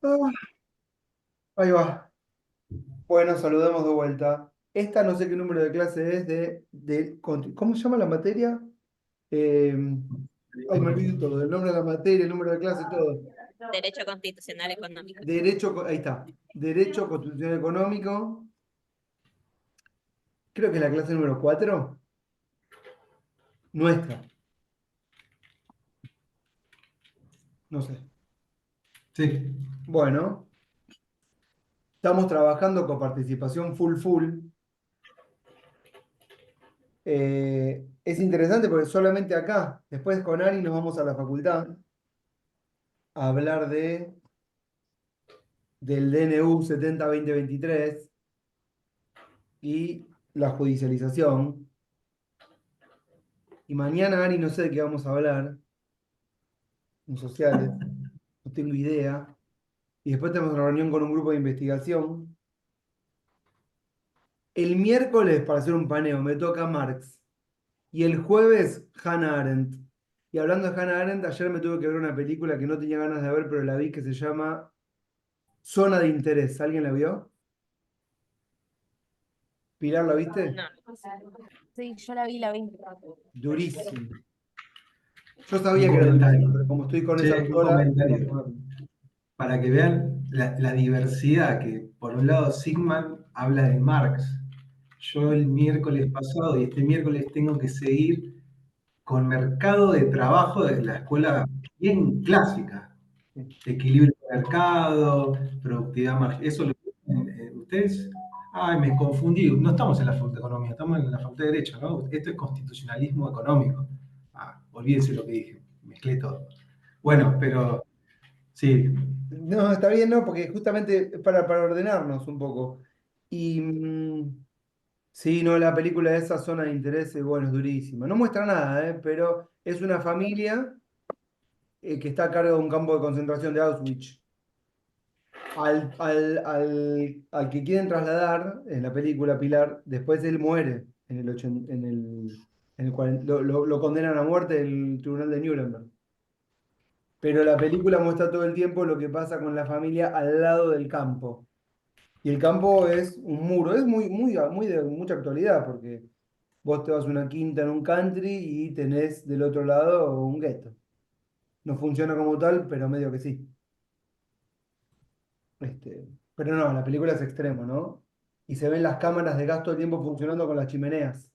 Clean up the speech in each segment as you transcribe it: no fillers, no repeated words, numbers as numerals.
Ah, ahí va. Bueno, saludemos de vuelta. Esta no sé qué número de clase es ¿cómo se llama la materia? Eh, Ay, me olvido todo, el nombre de la materia, el número de clase, todo. Derecho constitucional económico. Ahí está. Derecho Constitucional Económico. Creo que es la clase número 4 nuestra. No sé. Sí, Bueno, estamos trabajando con participación full. Es interesante porque solamente acá, después con Ari nos vamos a la facultad a hablar del DNU 70-2023 y la judicialización. Y mañana, Ari, no sé de qué vamos a hablar, en sociales, no tengo idea. Y después tenemos una reunión con un grupo de investigación. El miércoles, para hacer un paneo, me toca Marx. Y el jueves, Hannah Arendt. Y hablando de Hannah Arendt, ayer me tuve que ver una película que no tenía ganas de ver, pero la vi, que se llama Zona de Interés. ¿Alguien la vio? Pilar, ¿la viste? No. Sí, yo la vi, la vi. Durísimo. Yo un sabía que era durísimo, comentario. pero como estoy con esa Che, un autora, tengo que comentario. verlo. Para que vean la diversidad que, por un lado, Sigman habla de Marx. Yo el miércoles pasado y este miércoles tengo que seguir con mercado de trabajo de la escuela bien clásica. Sí. Equilibrio de mercado, productividad marginal. ¿Eso lo tienen ustedes? Ay, me confundí. No estamos en la Facultad de Economía, estamos en la Facultad de Derecho, ¿no? Esto es constitucionalismo económico. Ah, olvídense lo que dije, mezclé todo. Bueno, pero sí, No, está bien, ¿no? Porque justamente es para ordenarnos un poco. Y sí, no, la película de esa zona de interés, bueno, es durísima. No muestra nada, ¿eh? Pero es una familia que está a cargo de un campo de concentración de Auschwitz. Al que quieren trasladar en la película Pilar, después él muere lo condenan a muerte en el tribunal de Nuremberg. Pero la película muestra todo el tiempo lo que pasa con la familia al lado del campo. Y el campo es un muro, es muy de mucha actualidad, porque vos te vas a una quinta en un country y tenés del otro lado un gueto. No funciona como tal, pero medio que sí. Pero no, la película es extremo, ¿no? Y se ven las cámaras de gas todo el tiempo funcionando con las chimeneas.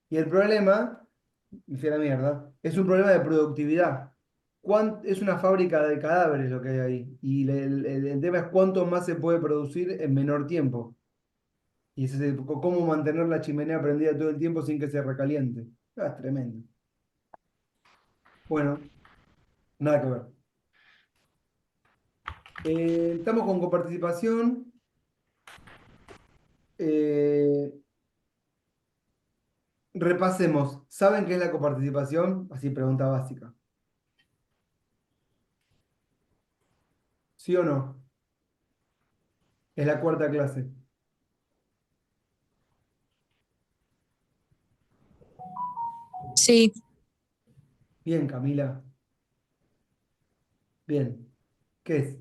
Y el problema, y fui a la mierda, es un problema de productividad. Es una fábrica de cadáveres lo que hay ahí. Y el tema es cuánto más se puede producir en menor tiempo. Y ese es cómo mantener la chimenea prendida todo el tiempo sin que se recaliente. Ah, es tremendo. Bueno, nada que ver. Estamos con coparticipación. Eh, Repasemos. ¿Saben qué es la coparticipación? Así pregunta básica. ¿Sí o no? Es la cuarta clase. Sí, Bien, Camila. Bien. ¿Qué es?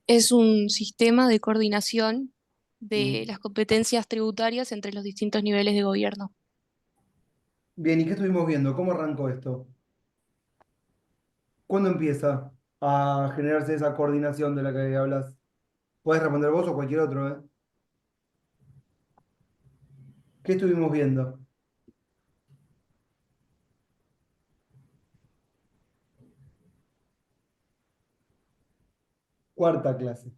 es un sistema de coordinación de Mm. las competencias tributarias entre los distintos niveles de gobierno. Bien, ¿y qué estuvimos viendo? ¿Cómo arrancó esto? ¿Cuándo empieza a generarse esa coordinación de la que hablas? Puedes responder vos o cualquier otro, ¿eh? ¿Qué estuvimos viendo? Cuarta clase.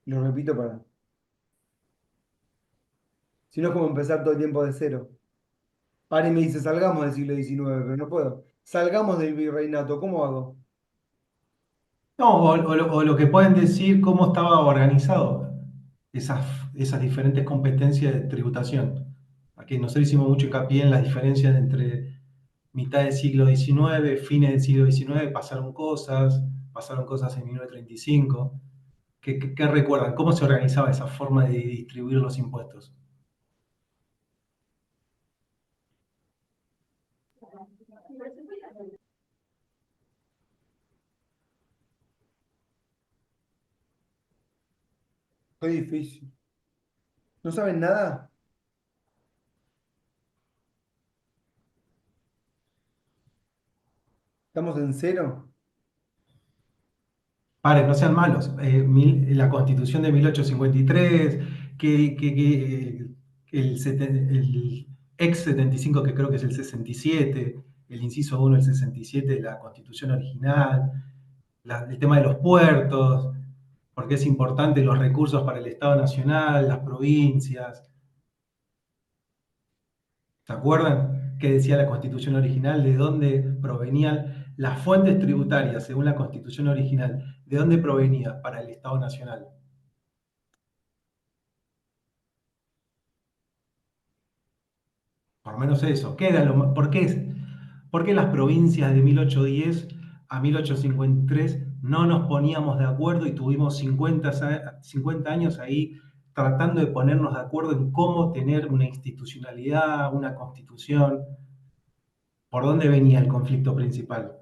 Lo repito para. Si no es como empezar todo el tiempo de cero. Ari me dice, salgamos del siglo XIX, pero no puedo. Salgamos del virreinato, ¿cómo hago? no, o lo que pueden decir cómo estaba organizado esas diferentes competencias de tributación. Aquí nosotros hicimos mucho hincapié en las diferencias entre mitad del siglo XIX, fines del siglo XIX, pasaron cosas en 1935. ¿Qué recuerdan? ¿Cómo se organizaba esa forma de distribuir los impuestos? Qué difícil. ¿No saben nada? ¿Estamos en cero? Paren, no sean malos. La Constitución de 1853, el ex 75, que creo que es el 67, el inciso 1 del 67 de la Constitución original, el tema de los puertos, porque es importante los recursos para el Estado Nacional, las provincias. ¿Se acuerdan qué decía la Constitución original? ¿De dónde provenían las fuentes tributarias según la Constitución original? ¿De dónde provenía para el Estado Nacional? Por lo menos eso. ¿Por qué las provincias de 1810 a 1853 no nos poníamos de acuerdo y tuvimos 50 años ahí tratando de ponernos de acuerdo en cómo tener una institucionalidad, una constitución? ¿Por dónde venía el conflicto principal?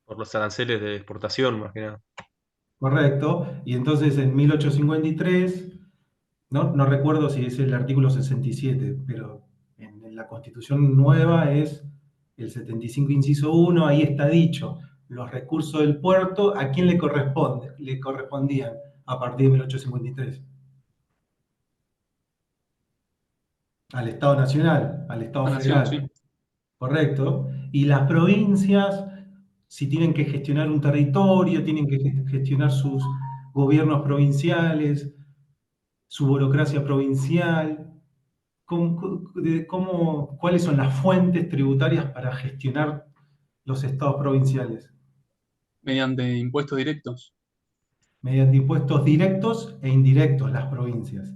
Por los aranceles de exportación, más que nada. Correcto. Y entonces en 1853, no recuerdo si es el artículo 67, pero en la Constitución nueva es el 75 inciso 1, ahí está dicho, los recursos del puerto, ¿a quién le corresponde? Le correspondían a partir de 1853. Al Estado Nacional, al Estado La nación, sí. Federal. Correcto. Y las provincias, si tienen que gestionar un territorio, tienen que gestionar sus gobiernos provinciales, su burocracia provincial, ¿cuáles son las fuentes tributarias para gestionar los estados provinciales? Mediante impuestos directos. Mediante impuestos directos e indirectos, las provincias.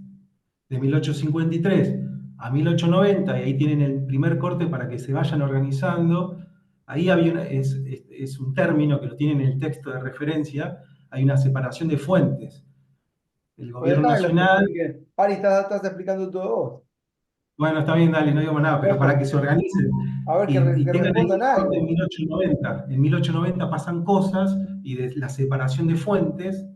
De 1853 a 1890, y ahí tienen el primer corte para que se vayan organizando. Ahí es un término que lo tienen en el texto de referencia, hay una separación de fuentes. El Pues gobierno déjame que los nacional. explique. Ari, estás explicando todo vos. Bueno, está bien, dale, no digo más nada, pero para Bueno, que se organicen a ver y que tengan ahí respondan el corte en algo. 1890. En 1890 pasan cosas y de la separación de fuentes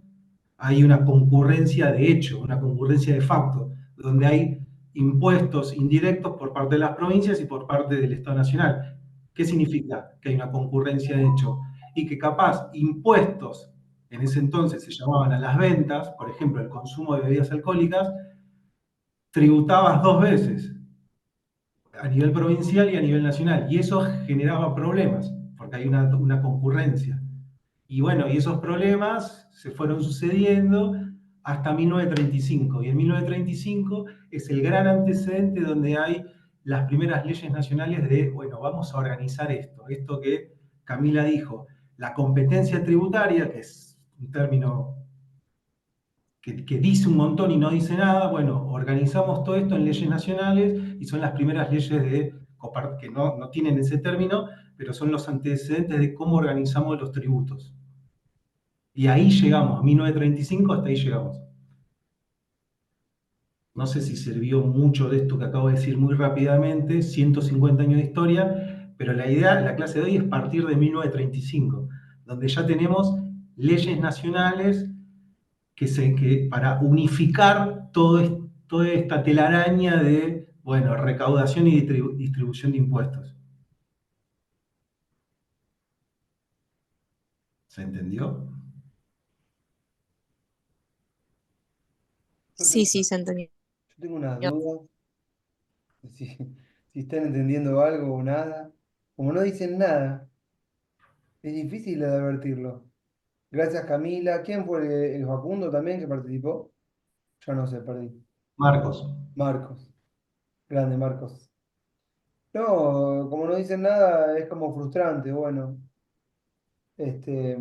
hay una concurrencia de hecho, una concurrencia de facto, donde hay impuestos indirectos por parte de las provincias y por parte del Estado Nacional. ¿Qué significa que hay una concurrencia de hecho? Y que capaz impuestos, en ese entonces se llamaban a las ventas, por ejemplo, el consumo de bebidas alcohólicas, tributabas dos veces, a nivel provincial y a nivel nacional, y eso generaba problemas, porque hay una concurrencia. Y bueno, y esos problemas se fueron sucediendo hasta 1935. Y en 1935 es el gran antecedente donde hay las primeras leyes nacionales de, bueno, vamos a organizar esto que Camila dijo, la competencia tributaria, que es un término que dice un montón y no dice nada, bueno, organizamos todo esto en leyes nacionales y son las primeras leyes que no tienen ese término, pero son los antecedentes de cómo organizamos los tributos. Y ahí llegamos, a 1935 hasta ahí llegamos. No sé si sirvió mucho de esto que acabo de decir muy rápidamente, 150 años de historia, pero la idea, la clase de hoy es partir de 1935, donde ya tenemos leyes nacionales para unificar toda esta telaraña de, bueno, recaudación y distribución de impuestos. ¿Se entendió? Yo Sí, tengo, sí, se entendió. yo tengo unas dudas de si están entendiendo algo o nada. Como no dicen nada, es difícil de advertirlo. Gracias, Camila. ¿Quién fue el Facundo también que participó? Yo no sé, perdí. Marcos. Marcos. Grande, Marcos. No, como no dicen nada, es como frustrante. Bueno, este,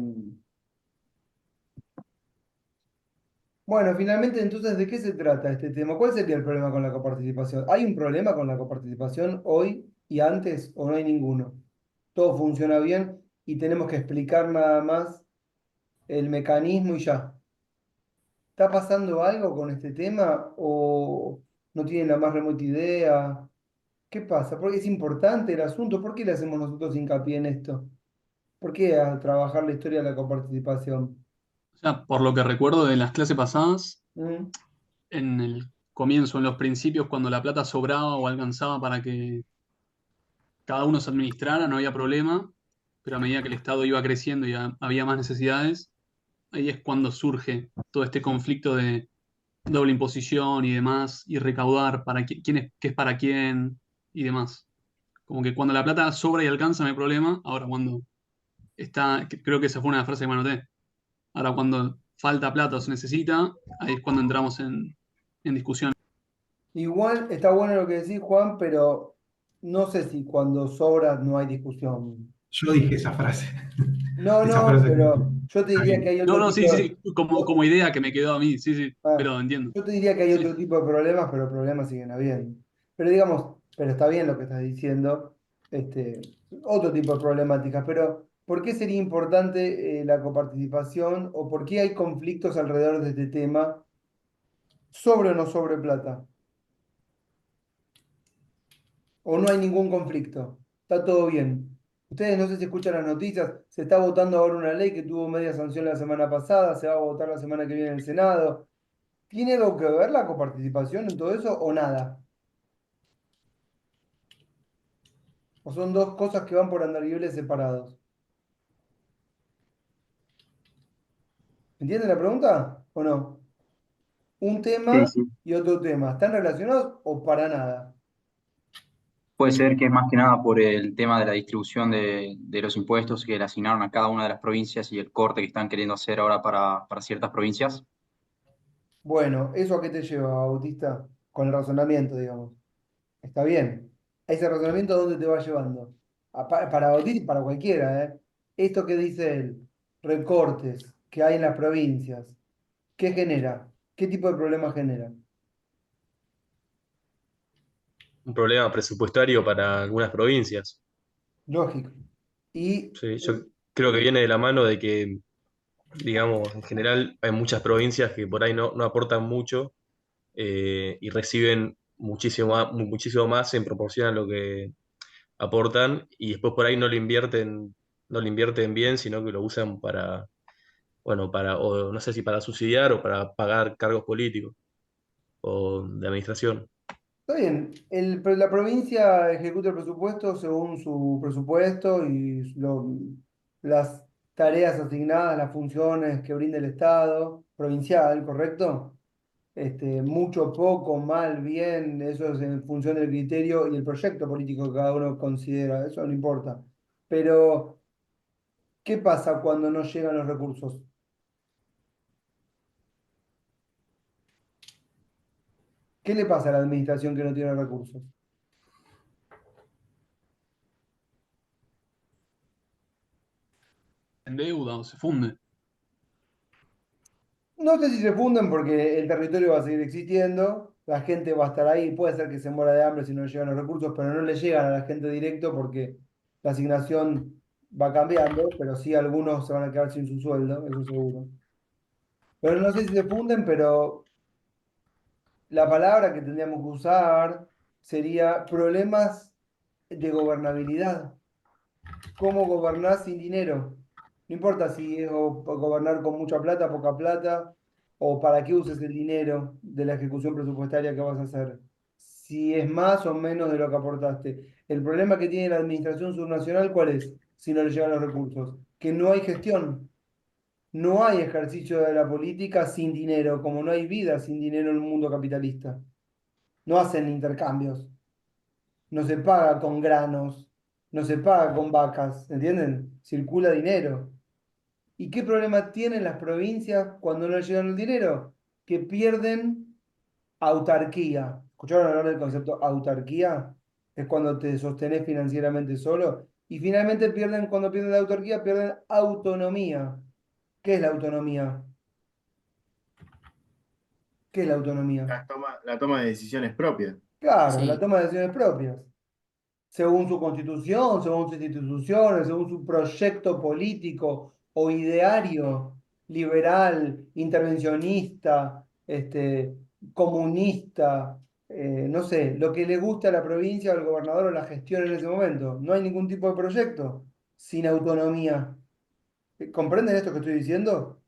bueno, finalmente, entonces, ¿de qué se trata este tema? ¿Cuál sería el problema con la coparticipación? ¿Hay un problema con la coparticipación hoy y antes o no hay ninguno? Todo funciona bien y tenemos que explicar nada más el mecanismo y ya. ¿Está pasando algo con este tema o no tienen la más remota idea? ¿Qué pasa? Porque es importante el asunto. ¿Por qué le hacemos nosotros hincapié en esto? ¿Por qué a trabajar la historia de la coparticipación? O sea, por lo que recuerdo de las clases pasadas, ¿Mm? en el comienzo, en los principios, cuando la plata sobraba o alcanzaba para que cada uno se administrara, no había problema, pero a medida que el Estado iba creciendo y había más necesidades, ahí es cuando surge todo este conflicto de doble imposición y demás, y recaudar para quién es, qué es para quién y demás. Como que cuando la plata sobra y alcanza no hay problema, ahora cuando creo que esa fue una frase que me anoté, ahora cuando falta plata o se necesita, ahí es cuando entramos en discusión. Igual está bueno lo que decís, Juan, pero no sé si cuando sobra no hay discusión. Yo dije esa frase. No, Esa no, frase pero yo te está diría que bien. hay No, otro no, sí, tipo sí, de... sí, como idea que me quedó a mí, sí, sí, Ah, pero entiendo. yo te diría que hay Sí. otro tipo de problemas, pero problemas siguen habiendo. Pero digamos, pero está bien lo que estás diciendo, otro tipo de problemáticas, pero ¿por qué sería importante la coparticipación o por qué hay conflictos alrededor de este tema, sobre o no sobre plata? ¿O no hay ningún conflicto? Está todo bien. Ustedes no sé si escuchan las noticias, se está votando ahora una ley que tuvo media sanción la semana pasada, se va a votar la semana que viene en el Senado. ¿Tiene algo que ver la coparticipación en todo eso o nada? ¿O son dos cosas que van por andariveles separados? ¿Entienden la pregunta o no? Un Sí, tema sí. y otro tema. ¿Están relacionados o para nada? Puede ser que es más que nada por el tema de la distribución de los impuestos que le asignaron a cada una de las provincias y el corte que están queriendo hacer ahora para ciertas provincias. Bueno, ¿eso a qué te lleva, Bautista? Con el razonamiento, digamos. Está bien. Ese razonamiento, ¿a dónde te va llevando? Para Bautista y para cualquiera, ¿eh? Esto que dice él, recortes que hay en las provincias, ¿qué genera? ¿Qué tipo de problemas genera? Un problema presupuestario para algunas provincias. Lógico. Y Sí, yo creo que viene de la mano de que, digamos, en general hay muchas provincias que por ahí no aportan mucho y reciben muchísimo más en proporción a lo que aportan y después por ahí no le invierten bien, sino que lo usan para, bueno, o no sé si para subsidiar o para pagar cargos políticos o de administración. está bien, la provincia ejecuta el presupuesto según su presupuesto y las tareas asignadas, las funciones que brinda el Estado provincial, ¿correcto? Mucho, poco, mal, bien, eso es en función del criterio y el proyecto político que cada uno considera, eso no importa. Pero, ¿qué pasa cuando no llegan los recursos? ¿Qué le pasa a la administración que no tiene recursos? En deuda o se funde. No sé si se funden porque el territorio va a seguir existiendo, la gente va a estar ahí, puede ser que se muera de hambre si no le llegan los recursos, pero no le llegan a la gente directo porque la asignación va cambiando, pero sí algunos se van a quedar sin su sueldo, eso seguro. Pero no sé si se funden, pero la palabra que tendríamos que usar sería problemas de gobernabilidad. ¿Cómo gobernar sin dinero? No importa si es gobernar con mucha plata, poca plata, o para qué uses el dinero de la ejecución presupuestaria que vas a hacer. Si es más o menos de lo que aportaste. El problema que tiene la administración subnacional, ¿cuál es? Si no le llegan los recursos. Que no hay gestión. No hay ejercicio de la política sin dinero, como no hay vida sin dinero en un mundo capitalista. No hacen intercambios. No se paga con granos, no se paga con vacas, ¿entienden? Circula dinero. ¿Y qué problema tienen las provincias cuando no les llegan el dinero? Que pierden autarquía. ¿Escucharon hablar del concepto autarquía? Es cuando te sostenés financieramente solo. Y finalmente pierden, cuando pierden la autarquía, pierden autonomía. ¿Qué es la autonomía? ¿Qué es la autonomía? La toma de decisiones propias. Claro, la Sí. toma de decisiones propias. Según su constitución, según sus instituciones, según su proyecto político o ideario liberal, intervencionista, comunista, no sé, lo que le guste a la provincia o al gobernador o la gestión en ese momento. No hay ningún tipo de proyecto sin autonomía. ¿Comprenden esto que estoy diciendo?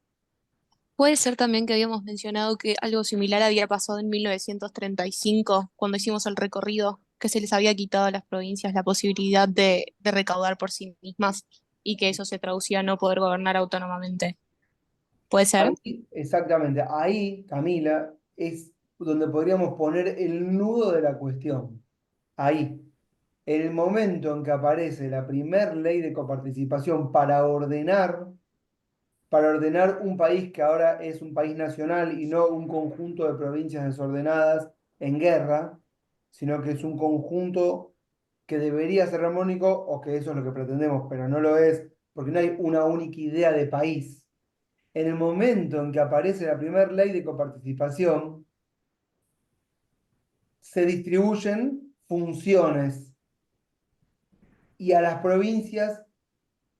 Puede ser también que habíamos mencionado que algo similar había pasado en 1935, cuando hicimos el recorrido, que se les había quitado a las provincias la posibilidad de recaudar por sí mismas y que eso se traducía a no poder gobernar autónomamente. ¿Puede ser? Ahí, exactamente, ahí, Camila, es donde podríamos poner el nudo de la cuestión. Ahí, el momento en que aparece la primer ley de coparticipación para ordenar un país que ahora es un país nacional y no un conjunto de provincias desordenadas en guerra, sino que es un conjunto que debería ser armónico o que eso es lo que pretendemos, pero no lo es, porque no hay una única idea de país. En el momento en que aparece la primera ley de coparticipación, se distribuyen funciones y a las provincias,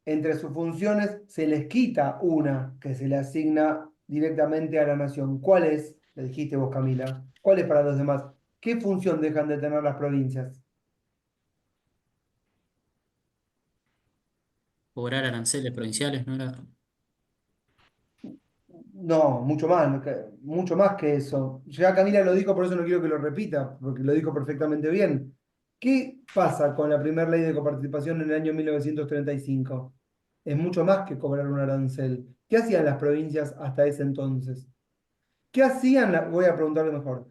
entre sus funciones, se les quita una que se le asigna directamente a la nación. ¿Cuál es? Le dijiste vos, Camila. ¿Cuál es para los demás? ¿Qué función dejan de tener las provincias? Cobrar aranceles provinciales, ¿no era? No, mucho más que eso. Ya Camila lo dijo, por eso no quiero que lo repita, porque lo dijo perfectamente bien. ¿Qué pasa con la primera ley de coparticipación en el año 1935? Es mucho más que cobrar un arancel. ¿Qué hacían las provincias hasta ese entonces? ¿Qué hacían? Voy a preguntarle mejor.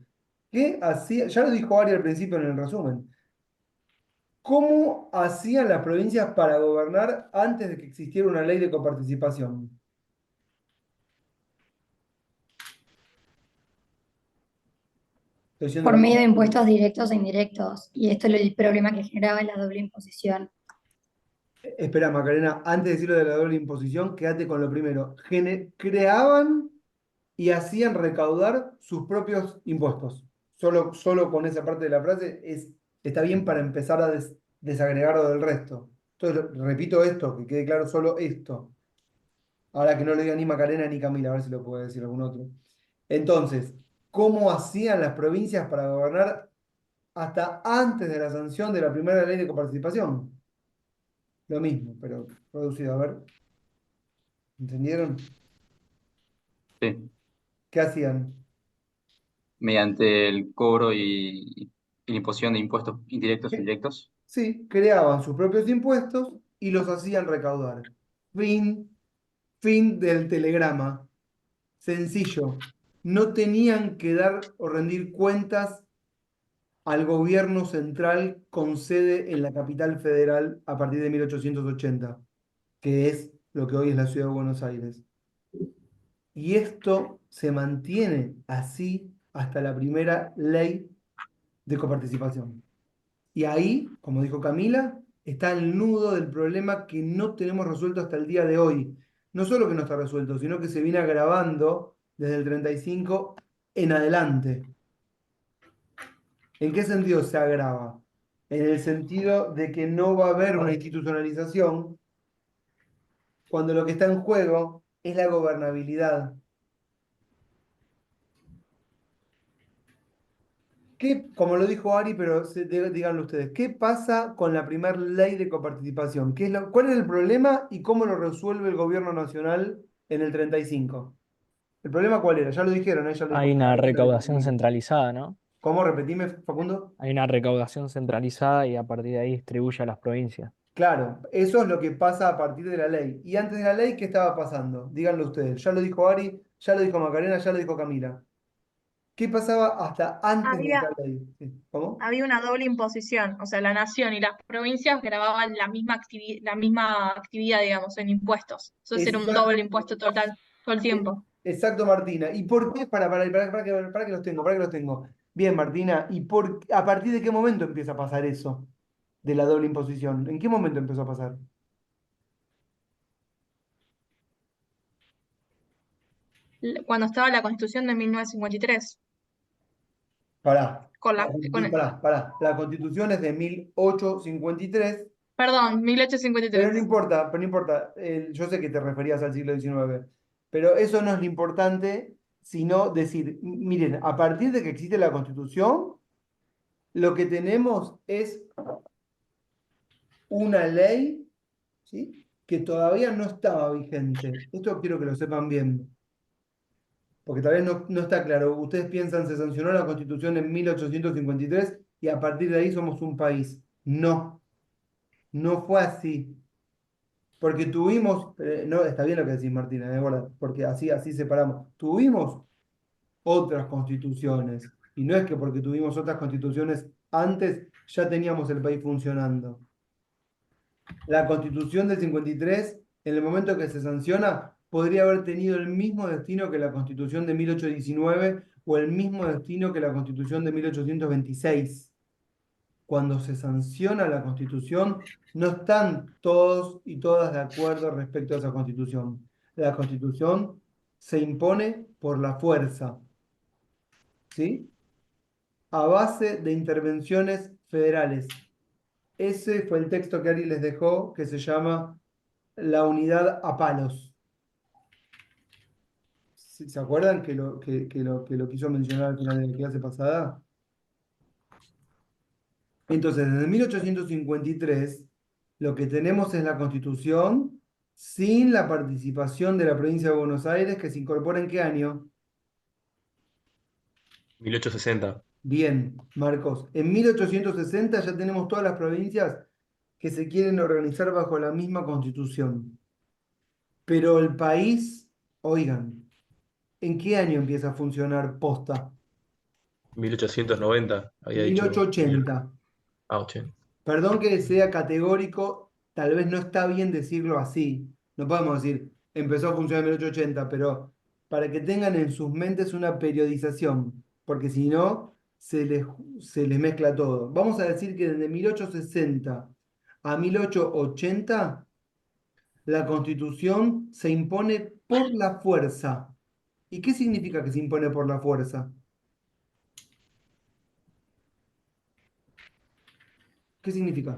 ¿Qué hacía? Ya lo dijo Ari al principio en el resumen. ¿Cómo hacían las provincias para gobernar antes de que existiera una ley de coparticipación? Estoy yendo Por a la... medio de impuestos directos e indirectos. Y esto es el problema que generaba la doble imposición. Espera, Macarena, antes de decirlo de la doble imposición, quédate con lo primero. Creaban y hacían recaudar sus propios impuestos. Solo con esa parte de la frase está bien para empezar a desagregarlo del resto. Entonces, repito esto, que quede claro solo esto. Ahora que no lo diga ni Macarena ni Camila, a ver si lo puede decir algún otro. Entonces, ¿cómo hacían las provincias para gobernar hasta antes de la sanción de la primera ley de coparticipación? Lo mismo, pero producido. A ver, ¿entendieron? Sí, ¿Qué hacían? mediante el cobro y la imposición de impuestos indirectos e directos. Sí, creaban sus propios impuestos y los hacían recaudar. Fin, fin del telegrama. Sencillo. No tenían que dar o rendir cuentas al gobierno central con sede en la capital federal a partir de 1880, que es lo que hoy es la ciudad de Buenos Aires. Y esto se mantiene así hasta la primera ley de coparticipación. Y ahí, como dijo Camila, está el nudo del problema que no tenemos resuelto hasta el día de hoy. No solo que no está resuelto, sino que se viene agravando desde el 35 en adelante. ¿En qué sentido se agrava? En el sentido de que no va a haber una institucionalización cuando lo que está en juego es la gobernabilidad. Como lo dijo Ari, pero díganlo ustedes, ¿qué pasa con la primera ley de coparticipación? ¿Cuál es el problema y cómo lo resuelve el gobierno nacional en el 35? ¿El problema cuál era? Ya lo dijeron, ya lo dijo Hay una Ari, ya lo dijo recaudación Camila. centralizada, ¿no? ¿Cómo? Repetime, Facundo. Hay una recaudación centralizada y a partir de ahí distribuye a las provincias. Claro, eso es lo que pasa a partir de la ley. Y antes de la ley, ¿qué estaba pasando? Díganlo ustedes. Ya lo dijo Ari, ya lo dijo Macarena, ya lo dijo Camila. ¿Qué pasaba hasta antes de esta Había, ley? Sí. ¿Cómo? había una doble imposición, o sea, la nación y las provincias grababan la misma actividad, digamos, en impuestos. Entonces era un Exacto, doble impuesto total todo el tiempo. exacto, Martina. ¿Y por qué? Para que los tengo, para que los tengo. Bien, Martina. ¿A partir de qué momento empieza a pasar eso de la doble imposición? ¿En qué momento empezó a pasar? Cuando estaba la Constitución de 1953, Pará. con La la, con, Constitución, pará. La Constitución es de 1853. perdón, Pero no 1853. importa, pero no importa. Yo sé que te referías al siglo XIX, pero eso no es lo importante, sino decir, miren, a partir de que existe la Constitución, lo que tenemos es una ley, ¿sí? Que todavía no estaba vigente. Esto quiero que lo sepan bien. porque tal vez no está claro. Ustedes piensan, se sancionó la Constitución en 1853 y a partir de ahí somos un país. No, no fue así. Porque tuvimos, no, está bien lo que decís, Martina, es verdad, porque así separamos. Tuvimos otras constituciones. Y no es que porque tuvimos otras constituciones antes ya teníamos el país funcionando. La Constitución del 53, en el momento que se sanciona, podría haber tenido el mismo destino que la Constitución de 1819 o el mismo destino que la Constitución de 1826. Cuando se sanciona la Constitución, no están todos y todas de acuerdo respecto a esa Constitución. La Constitución se impone por la fuerza, ¿sí? A base de intervenciones federales. Ese fue el texto que Ari les dejó, que se llama La unidad a palos. ¿Se acuerdan que lo quiso mencionar al final de la clase pasada? Entonces, desde 1853, lo que tenemos es la Constitución sin la participación de la provincia de Buenos Aires, que se incorpora ¿en qué año? 1860. Bien, Marcos. En 1860 ya tenemos todas las provincias que se quieren organizar bajo la misma Constitución. Pero el país, oigan, ¿en qué año empieza a funcionar posta? 1890, había dicho. 1880. 80. Perdón que sea categórico, tal vez no está bien decirlo así. No podemos decir, empezó a funcionar en 1880, pero para que tengan en sus mentes una periodización, porque si no, se les mezcla todo. Vamos a decir que desde 1860 a 1880, la Constitución se impone por la fuerza. ¿Y qué significa que se impone por la fuerza? ¿Qué significa?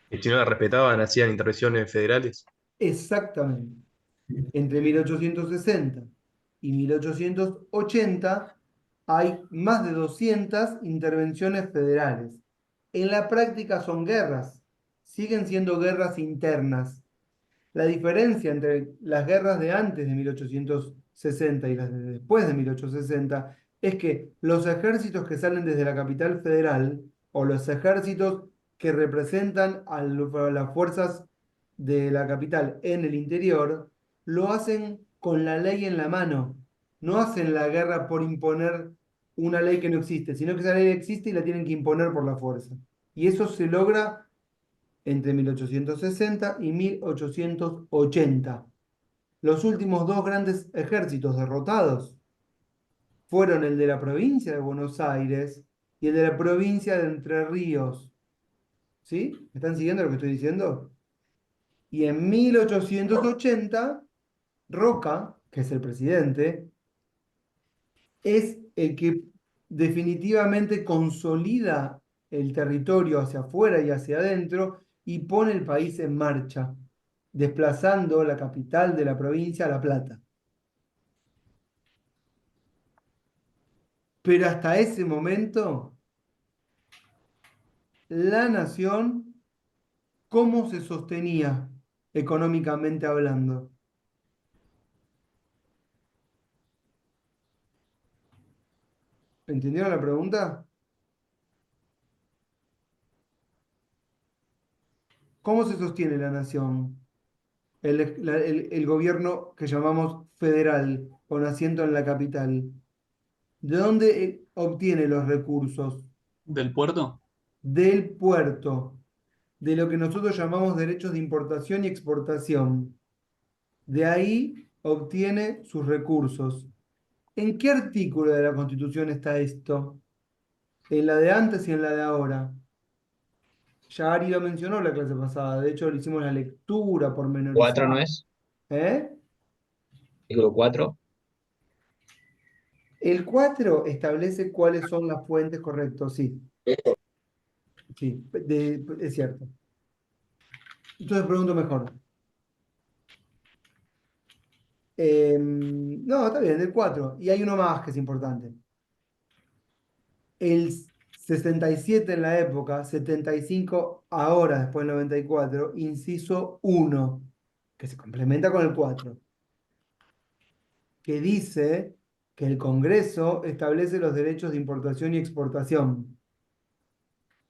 Y si no la respetaban, hacían intervenciones federales. Exactamente. Entre 1860 y 1880 hay más de 200 intervenciones federales. En la práctica son guerras, siguen siendo guerras internas. La diferencia entre las guerras de antes de 1860 y las de después de 1860 es que los ejércitos que salen desde la capital federal o los ejércitos que representan a las fuerzas de la capital en el interior lo hacen con la ley en la mano. No hacen la guerra por imponer una ley que no existe, sino que esa ley existe y la tienen que imponer por la fuerza. Y eso se logra entre 1860 y 1880. Los últimos dos grandes ejércitos derrotados fueron el de la provincia de Buenos Aires y el de la provincia de Entre Ríos. ¿Sí? ¿Me están siguiendo lo que estoy diciendo? Y en 1880, Roca, que es el presidente, es el que definitivamente consolida el territorio hacia afuera y hacia adentro y pone el país en marcha, desplazando la capital de la provincia a La Plata. Pero hasta ese momento, la nación, ¿cómo se sostenía económicamente hablando? ¿Entendieron la pregunta? ¿Cómo se sostiene la nación? El gobierno que llamamos federal, con asiento en la capital. ¿De dónde obtiene los recursos? ¿Del puerto? Del puerto, de lo que nosotros llamamos derechos de importación y exportación. De ahí obtiene sus recursos. ¿En qué artículo de la Constitución está esto? ¿En la de antes y en la de ahora? Ya Ari lo mencionó la clase pasada, de hecho le hicimos la lectura 4, ¿no pormenorizada. es? ¿Eh? Artículo 4. El 4 establece cuáles son las fuentes correctas, sí. Sí, es cierto. Entonces pregunto mejor. No, está bien, el 4. Y hay uno más que es importante. El 67 en la época, 75 ahora, después del 94, inciso 1. que se complementa con el 4, que dice que el Congreso establece los derechos de importación y exportación.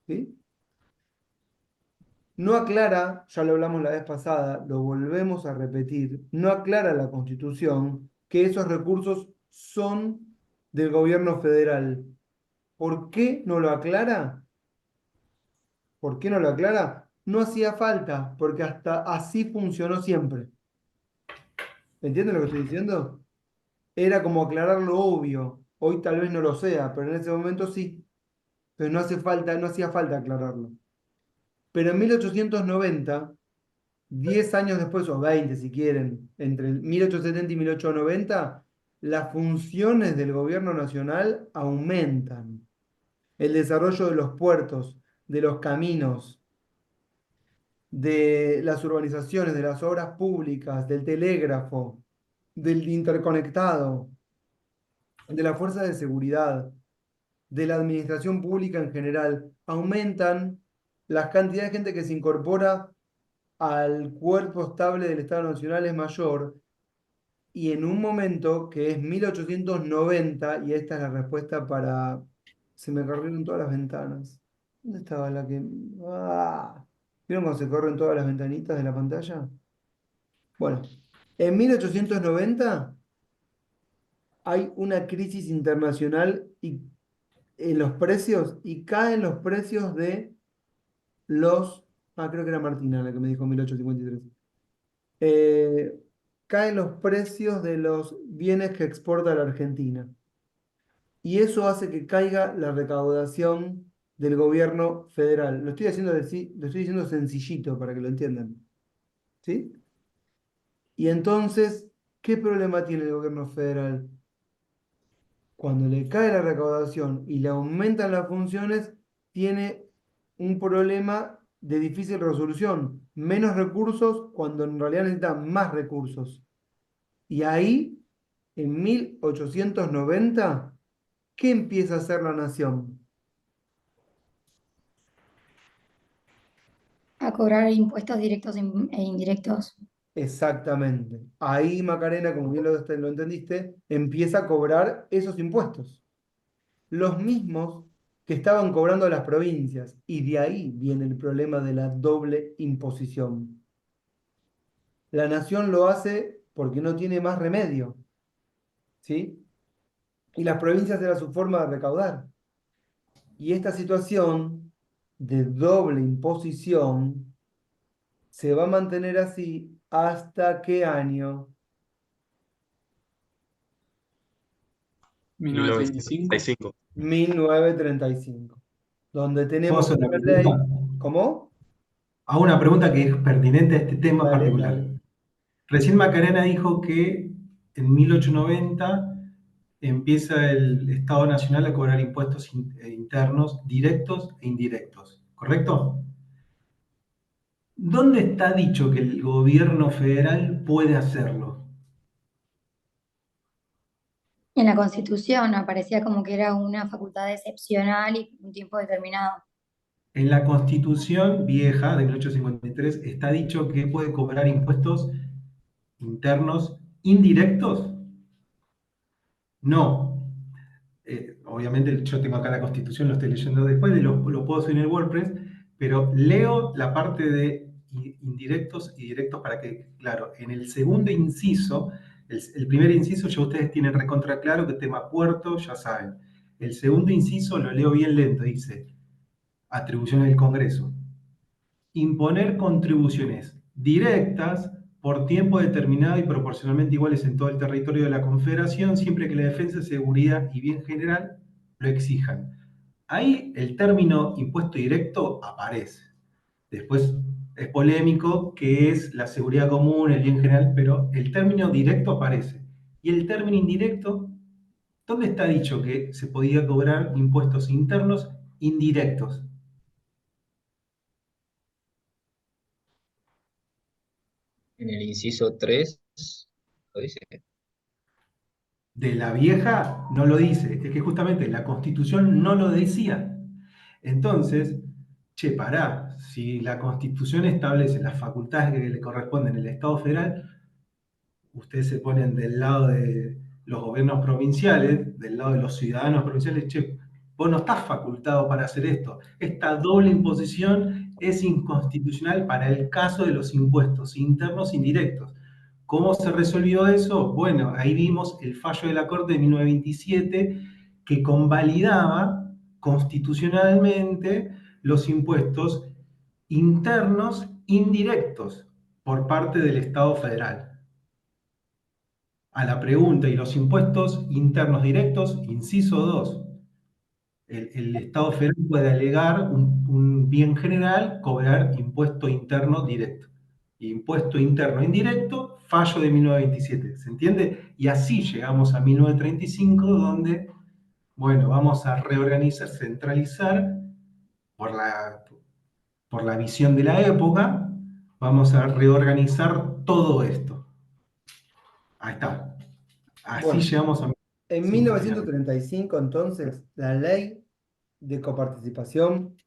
¿Sí? No aclara, ya lo hablamos la vez pasada, lo volvemos a repetir, no aclara la Constitución que esos recursos son del gobierno federal. ¿Por qué no lo aclara? ¿Por qué no lo aclara? No hacía falta, porque hasta así funcionó siempre. ¿Entienden lo que estoy diciendo? Era como aclarar lo obvio. Hoy tal vez no lo sea, pero en ese momento sí. Entonces no hace falta, no hacía falta aclararlo. Pero en 1890, 10 años después, o 20 si quieren, entre el 1870 y 1890, las funciones del gobierno nacional aumentan. El desarrollo de los puertos, de los caminos, de las urbanizaciones, de las obras públicas, del telégrafo, del interconectado, de la fuerza de seguridad, de la administración pública en general, aumentan las cantidades de gente que se incorpora al cuerpo estable del Estado Nacional es mayor, y en un momento que es 1890, y esta es la respuesta para... Se me corrieron todas las ventanas. ¿Dónde estaba la que...? ¡Ah! ¿Vieron cuando se corren todas las ventanitas de la pantalla? Bueno, en 1890 hay una crisis internacional y, en los precios, y caen los precios de los... Ah, creo que era Martina la que me dijo 1853. Caen los precios de los bienes que exporta la Argentina. Y eso hace que caiga la recaudación del gobierno federal. Lo estoy diciendo sencillito para que lo entiendan. ¿Sí? Y entonces, ¿qué problema tiene el gobierno federal? Cuando le cae la recaudación y le aumentan las funciones, tiene un problema de difícil resolución. Menos recursos cuando en realidad necesita más recursos. Y ahí, en 1890, ¿qué empieza a hacer la nación? A cobrar impuestos directos e indirectos. Exactamente. Ahí Macarena, como bien lo entendiste, empieza a cobrar esos impuestos. Los mismos que estaban cobrando las provincias. Y de ahí viene el problema de la doble imposición. La nación lo hace porque no tiene más remedio. ¿Sí? Y las provincias era su forma de recaudar. Y esta situación de doble imposición se va a mantener así ¿hasta qué año? 1935. 1935, donde ¿Puedo tenemos hacer una una ley. pregunta? ¿Cómo? Hago una pregunta que es pertinente a este tema Dale, particular. dale. Recién Macarena dijo que en 1890 empieza el Estado Nacional a cobrar impuestos internos directos e indirectos, ¿correcto? ¿Dónde está dicho que el gobierno federal puede hacerlo? En la Constitución aparecía como que era una facultad excepcional y un tiempo determinado. En la Constitución vieja de 1853 está dicho que puede cobrar impuestos internos indirectos. No. Obviamente yo tengo acá la Constitución, lo estoy leyendo después, lo puedo subir en el WordPress, pero leo la parte de indirectos y directos para que, claro, en el segundo inciso, el primer inciso ya ustedes tienen recontra claro que tema puerto, ya saben. El segundo inciso lo leo bien lento, dice, atribuciones del Congreso. Imponer contribuciones directas por tiempo determinado y proporcionalmente iguales en todo el territorio de la Confederación, siempre que la defensa, seguridad y bien general lo exijan. Ahí el término impuesto directo aparece. Después es polémico qué es la seguridad común, el bien general, pero el término directo aparece. Y el término indirecto, ¿dónde está dicho que se podía cobrar impuestos internos indirectos? En el inciso 3, lo dice. De la vieja no lo dice, es que justamente la Constitución no lo decía. Entonces, che, pará, si la Constitución establece las facultades que le corresponden al Estado federal, ustedes se ponen del lado de los gobiernos provinciales, del lado de los ciudadanos provinciales, che, vos no estás facultado para hacer esto. Esta doble imposición es inconstitucional para el caso de los impuestos internos indirectos. ¿Cómo se resolvió eso? Bueno, ahí vimos el fallo de la Corte de 1927 que convalidaba constitucionalmente los impuestos internos indirectos por parte del Estado federal. A la pregunta, ¿y los impuestos internos directos? Inciso 2. El Estado federal puede alegar un bien general, cobrar impuesto interno directo. Impuesto interno indirecto, fallo de 1927. ¿Se entiende? Y así llegamos a 1935, donde, bueno, vamos a reorganizar, centralizar por la visión de la época, vamos a reorganizar todo esto. Ahí está. Así Bueno, llegamos a en 1935, entonces, la ley de coparticipación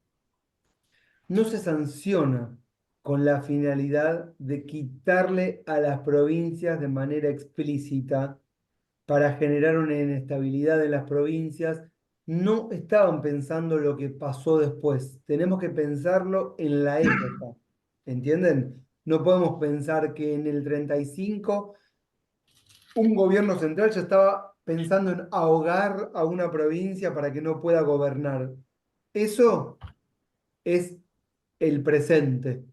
no se sanciona con la finalidad de quitarle a las provincias de manera explícita para generar una inestabilidad en las provincias. No estaban pensando lo que pasó después. Tenemos que pensarlo en la época. ¿Entienden? No podemos pensar que en el 35 un gobierno central ya estaba pensando en ahogar a una provincia para que no pueda gobernar. Eso es el presente,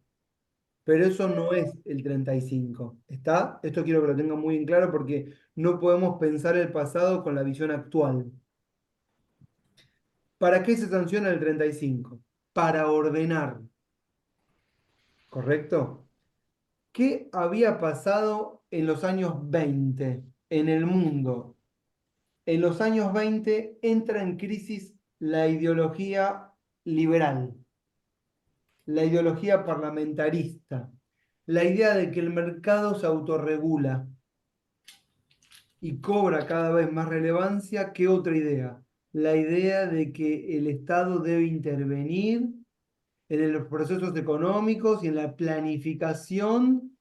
pero eso no es el 35. ¿Está? Esto quiero que lo tengan muy en claro porque no podemos pensar el pasado con la visión actual. ¿Para qué se sanciona el 35? Para ordenar, ¿correcto? ¿Qué había pasado en los años 20 en el mundo? En los años 20 entra en crisis la ideología liberal, la ideología parlamentarista, la idea de que el mercado se autorregula y cobra cada vez más relevancia que otra idea, la idea de que el Estado debe intervenir en los procesos económicos y en la planificación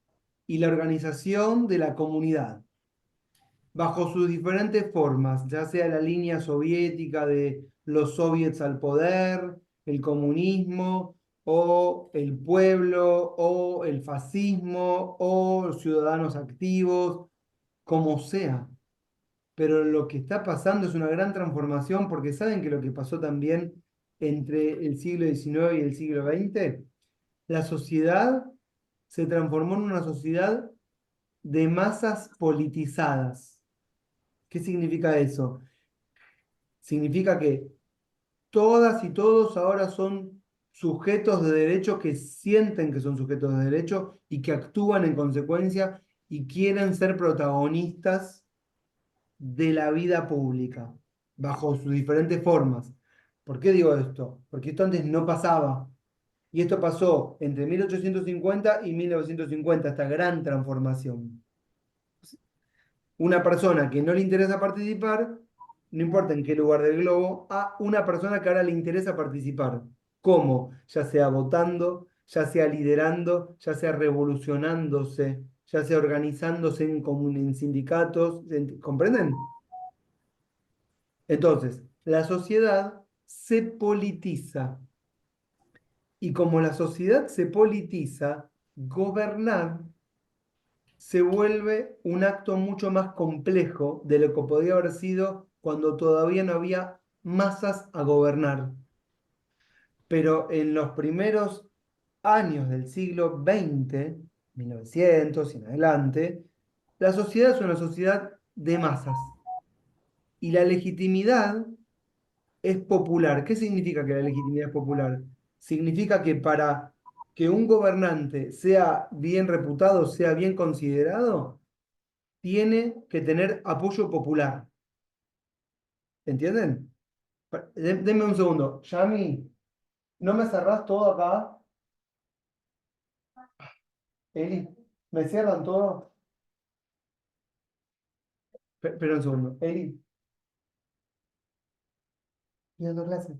y la organización de la comunidad, bajo sus diferentes formas, ya sea la línea soviética de los soviets al poder, el comunismo, o el pueblo, o el fascismo, o los ciudadanos activos, como sea. Pero lo que está pasando es una gran transformación, porque saben que lo que pasó también entre el siglo XIX y el siglo XX, la sociedad se transformó en una sociedad de masas politizadas. ¿Qué significa eso? Significa que todas y todos ahora son sujetos de derecho que sienten que son sujetos de derecho y que actúan en consecuencia y quieren ser protagonistas de la vida pública, bajo sus diferentes formas. ¿Por qué digo esto? Porque esto antes no pasaba. Y esto pasó entre 1850 y 1950, esta gran transformación. Una persona que no le interesa participar, no importa en qué lugar del globo, a una persona que ahora le interesa participar. ¿Cómo? Ya sea votando, ya sea liderando, ya sea revolucionándose, ya sea organizándose en sindicatos. ¿Comprenden? Entonces, la sociedad se politiza. Y como la sociedad se politiza, gobernar se vuelve un acto mucho más complejo de lo que podía haber sido cuando todavía no había masas a gobernar. Pero en los primeros años del siglo XX, 1900 y en adelante, la sociedad es una sociedad de masas. Y la legitimidad es popular. ¿Qué significa que la legitimidad es popular? Significa que para que un gobernante sea bien reputado, sea bien considerado, tiene que tener apoyo popular. ¿Entienden? Denme un segundo. Yami, ¿no me cerrás todo acá? Eli, ¿me cierran todo? Espera un segundo. Eli, ¿y dando clases?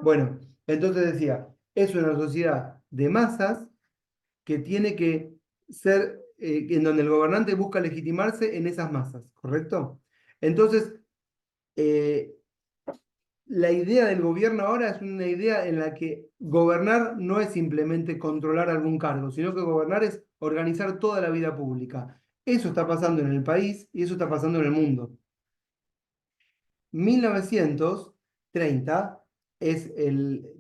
Bueno, entonces decía, es una sociedad de masas que tiene que ser, en donde el gobernante busca legitimarse en esas masas, ¿correcto? Entonces, eh, la idea del gobierno ahora es una idea en la que gobernar no es simplemente controlar algún cargo, sino que gobernar es organizar toda la vida pública. Eso está pasando en el país y eso está pasando en el mundo. 1930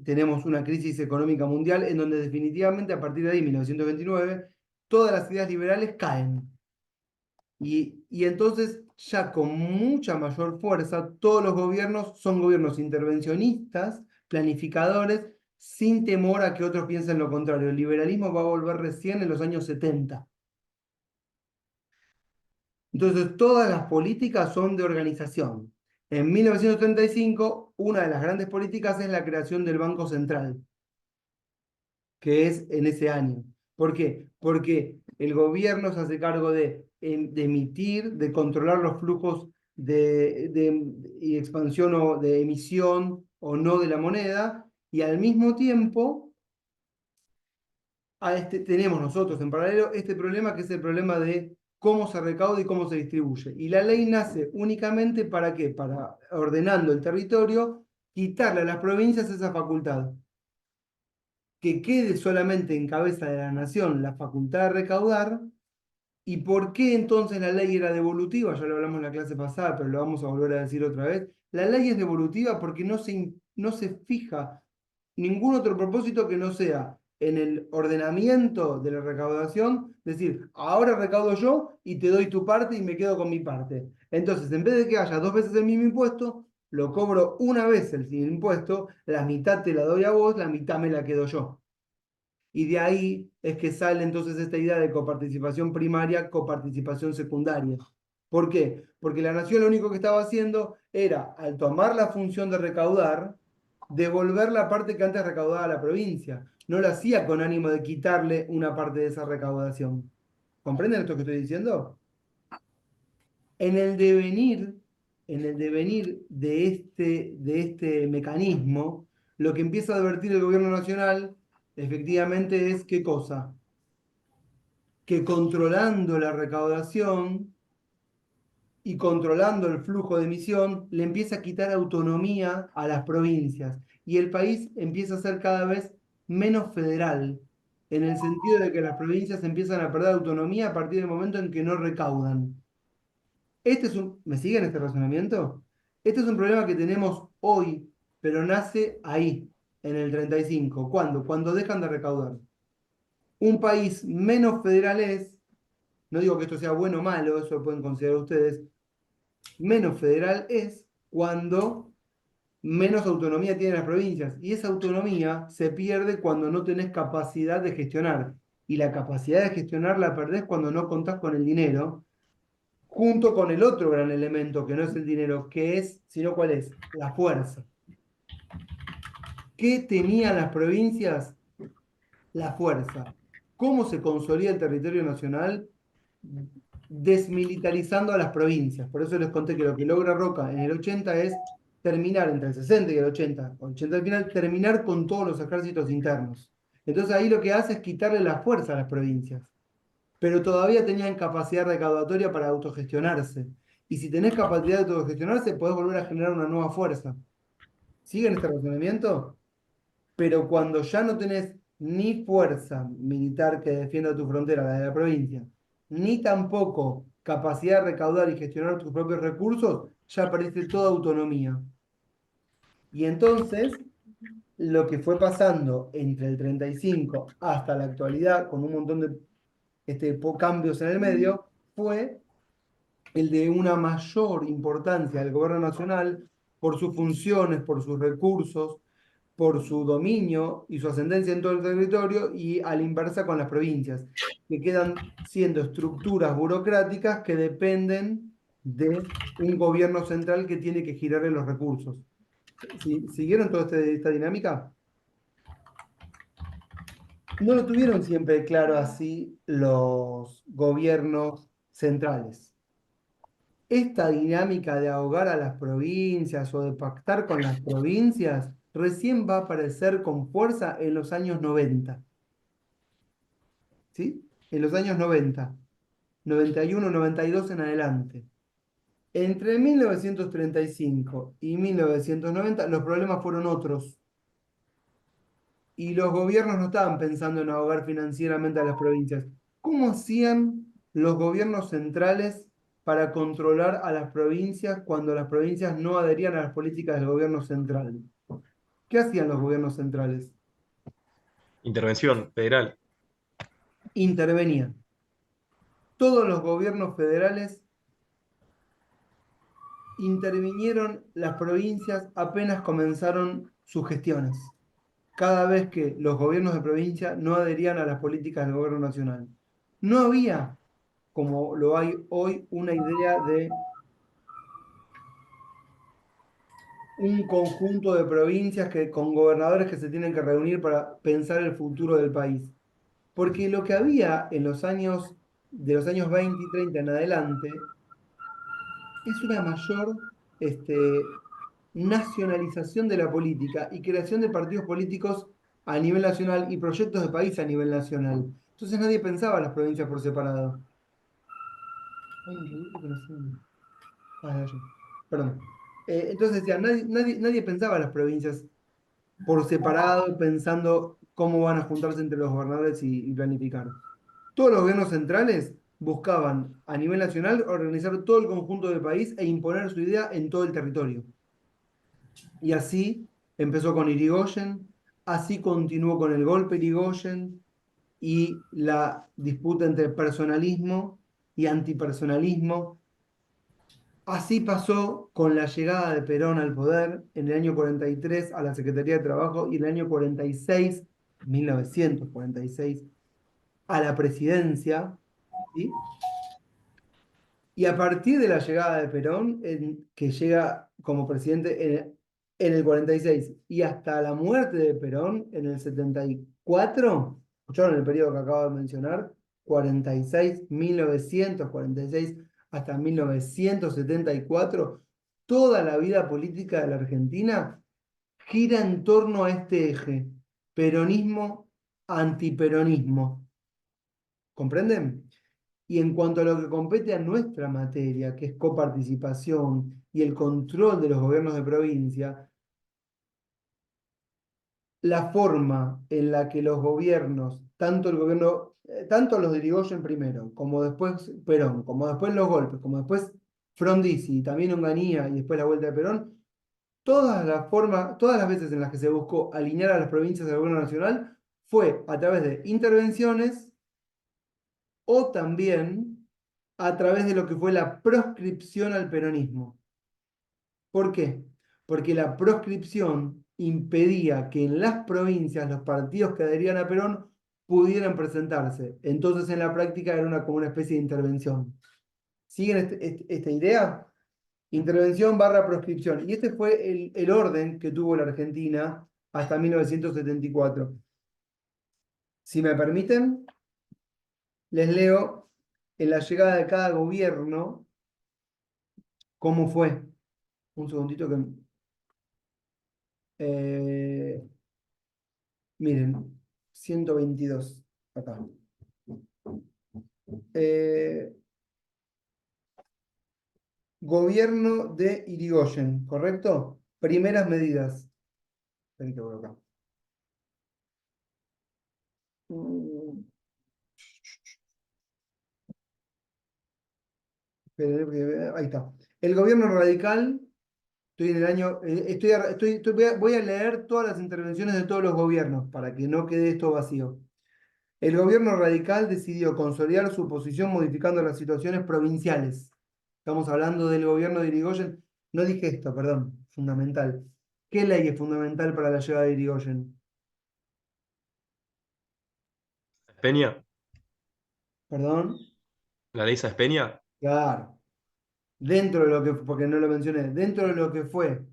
tenemos una crisis económica mundial en donde definitivamente a partir de ahí, 1929, todas las ideas liberales caen. Y entonces ya con mucha mayor fuerza todos los gobiernos son gobiernos intervencionistas, planificadores, sin temor a que otros piensen lo contrario. El liberalismo va a volver recién en los años 70. Entonces, todas las políticas son de organización. En 1935, una de las grandes políticas es la creación del Banco Central, que es en ese año. ¿Por qué? Porque el gobierno se hace cargo de emitir, de controlar los flujos y expansión o de emisión o no de la moneda, y al mismo tiempo tenemos nosotros en paralelo este problema que es el problema de cómo se recauda y cómo se distribuye. Y la ley nace únicamente ¿para qué? Para, ordenando el territorio, quitarle a las provincias esa facultad. Que quede solamente en cabeza de la nación la facultad de recaudar. ¿Y por qué entonces la ley era devolutiva? Ya lo hablamos en la clase pasada, pero lo vamos a volver a decir otra vez. La ley es devolutiva porque no se fija ningún otro propósito que no sea en el ordenamiento de la recaudación, decir, ahora recaudo yo y te doy tu parte y me quedo con mi parte. Entonces, en vez de que haya dos veces el mismo impuesto, lo cobro una vez el impuesto, la mitad te la doy a vos, la mitad me la quedo yo. Y de ahí es que sale entonces esta idea de coparticipación primaria, coparticipación secundaria. ¿Por qué? Porque la nación lo único que estaba haciendo era, al tomar la función de recaudar, devolver la parte que antes recaudaba la provincia. No lo hacía con ánimo de quitarle una parte de esa recaudación. ¿Comprenden esto que estoy diciendo? En el devenir, de este mecanismo, lo que empieza a advertir el gobierno nacional, efectivamente, es ¿qué cosa? Que controlando la recaudación y controlando el flujo de emisión, le empieza a quitar autonomía a las provincias. Y el país empieza a ser cada vez menos federal, en el sentido de que las provincias empiezan a perder autonomía a partir del momento en que no recaudan. ¿Me siguen este razonamiento? Este es un problema que tenemos hoy, pero nace ahí, en el 35. ¿Cuándo? Cuando dejan de recaudar. Un país menos federal es, no digo que esto sea bueno o malo, eso lo pueden considerar ustedes, menos federal es cuando menos autonomía tienen las provincias. Y esa autonomía se pierde cuando no tenés capacidad de gestionar. Y la capacidad de gestionar la perdés cuando no contás con el dinero, junto con el otro gran elemento, que no es el dinero, que es, sino cuál es, la fuerza. ¿Qué tenían las provincias? La fuerza. ¿Cómo se consolida el territorio nacional? Desmilitarizando a las provincias. Por eso les conté que lo que logra Roca en el 80 es terminar, entre el 60 y el 80 al final, terminar con todos los ejércitos internos. Entonces ahí lo que hace es quitarle la fuerza a las provincias. Pero todavía tenían capacidad recaudatoria para autogestionarse. Y si tenés capacidad de autogestionarse, podés volver a generar una nueva fuerza. ¿Siguen este razonamiento? Pero cuando ya no tenés ni fuerza militar que defienda tu frontera, la de la provincia, ni tampoco capacidad de recaudar y gestionar tus propios recursos, ya perdiste toda autonomía. Y entonces, lo que fue pasando entre el 35 hasta la actualidad, con un montón de cambios en el medio, fue el de una mayor importancia del gobierno nacional por sus funciones, por sus recursos, por su dominio y su ascendencia en todo el territorio, y a la inversa con las provincias, que quedan siendo estructuras burocráticas que dependen de un gobierno central que tiene que girarle los recursos. ¿Siguieron toda esta dinámica? No lo tuvieron siempre claro así los gobiernos centrales. esta dinámica de ahogar a las provincias o de pactar con las provincias recién va a aparecer con fuerza en los años 90. ¿Sí? En los años 90, 91, 92 en adelante. Entre 1935 y 1990 los problemas fueron otros y los gobiernos no estaban pensando en ahogar financieramente a las provincias. ¿Cómo hacían los gobiernos centrales para controlar a las provincias cuando las provincias no adherían a las políticas del gobierno central? ¿Qué hacían los gobiernos centrales? Intervención federal. Intervenían. Todos los gobiernos federales intervinieron las provincias apenas comenzaron sus gestiones, cada vez que los gobiernos de provincia no adherían a las políticas del gobierno nacional. No había, como lo hay hoy, una idea de un conjunto de provincias con gobernadores que se tienen que reunir para pensar el futuro del país. Porque lo que había en los años, de los años 20 y 30 en adelante, es una mayor nacionalización de la política y creación de partidos políticos a nivel nacional y proyectos de país a nivel nacional. Entonces nadie pensaba en las provincias por separado. Ay, un ruido que no sé. Ah, ya. Perdón. Entonces decía, nadie pensaba en las provincias por separado, pensando cómo van a juntarse entre los gobernadores y planificar. Todos los gobiernos centrales buscaban a nivel nacional organizar todo el conjunto del país e imponer su idea en todo el territorio. Y así empezó con Irigoyen, así continuó con el golpe Irigoyen y la disputa entre personalismo y antipersonalismo. Así pasó con la llegada de Perón al poder en el año 43 a la Secretaría de Trabajo y en el año 46, 1946, a la presidencia, ¿sí? Y a partir de la llegada de Perón, que llega como presidente en el 46 y hasta la muerte de Perón en el 74, escucharon el periodo que acabo de mencionar, 46, 1946 hasta 1974, toda la vida política de la Argentina gira en torno a este eje, peronismo, antiperonismo. ¿Comprenden? Y en cuanto a lo que compete a nuestra materia, que es coparticipación y el control de los gobiernos de provincia, la forma en la que los gobiernos, tanto el gobierno, tanto los de Irigoyen primero, como después Perón, como después los golpes, como después Frondizi, también Onganía y después la vuelta de Perón, todas las veces en las que se buscó alinear a las provincias del gobierno nacional fue a través de intervenciones o también a través de lo que fue la proscripción al peronismo. ¿Por qué? Porque la proscripción impedía que en las provincias los partidos que adherían a Perón pudieran presentarse. Entonces en la práctica era como una especie de intervención. ¿Siguen esta idea? Intervención barra proscripción. Y este fue el orden que tuvo la Argentina hasta 1974. Si me permiten, les leo en la llegada de cada gobierno cómo fue. Un segundito que... miren, 122 acá. Gobierno de Irigoyen, ¿correcto? Primeras medidas. Esperen que voy acá. Ahí está. El gobierno radical, estoy en el año, voy a leer todas las intervenciones de todos los gobiernos para que no quede esto vacío. El gobierno radical decidió consolidar su posición modificando las situaciones provinciales. Estamos hablando del gobierno de Irigoyen. No dije esto, perdón, fundamental. ¿Qué ley es fundamental para la llegada de Irigoyen? Peña, ¿Perdón? la ley Sáenz Peña. Claro. Dentro de lo que, porque no lo mencioné, dentro de lo que fue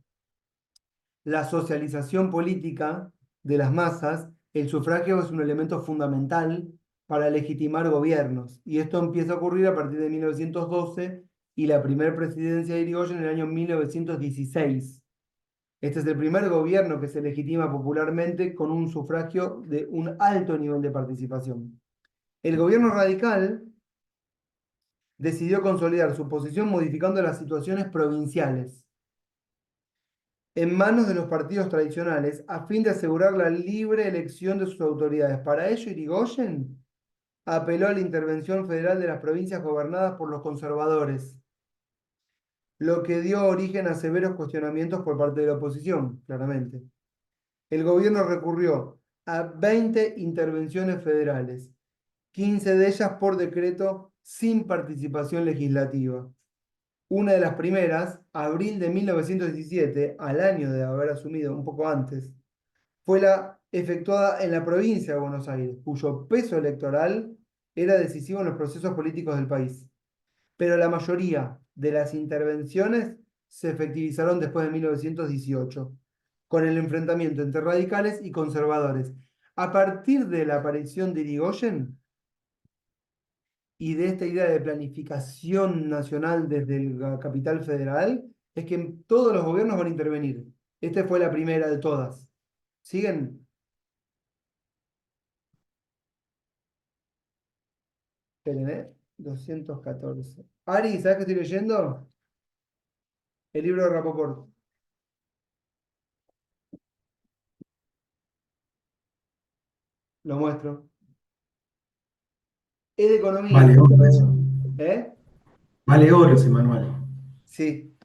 la socialización política de las masas, el sufragio es un elemento fundamental para legitimar gobiernos. Y esto empieza a ocurrir a partir de 1912 y la primera presidencia de Irigoyen en el año 1916. Este es el primer gobierno que se legitima popularmente con un sufragio de un alto nivel de participación. El gobierno radical decidió consolidar su posición modificando las situaciones provinciales en manos de los partidos tradicionales a fin de asegurar la libre elección de sus autoridades. Para ello, Irigoyen apeló a la intervención federal de las provincias gobernadas por los conservadores, lo que dio origen a severos cuestionamientos por parte de la oposición, claramente. El gobierno recurrió a 20 intervenciones federales, 15 de ellas por decreto sin participación legislativa. Una de las primeras, abril de 1917, al año de haber asumido, un poco antes, fue la efectuada en la provincia de Buenos Aires, cuyo peso electoral era decisivo en los procesos políticos del país. Pero la mayoría de las intervenciones se efectivizaron después de 1918, con el enfrentamiento entre radicales y conservadores. A partir de la aparición de Irigoyen y de esta idea de planificación nacional desde la capital federal, es que todos los gobiernos van a intervenir. Esta fue la primera de todas. ¿Siguen? Esperen, 214. Ari, ¿sabes qué estoy leyendo? El libro de Rapoport. Lo muestro. Es de economía. Vale oro eso. ¿Eh? Vale oro ese manual. Sí.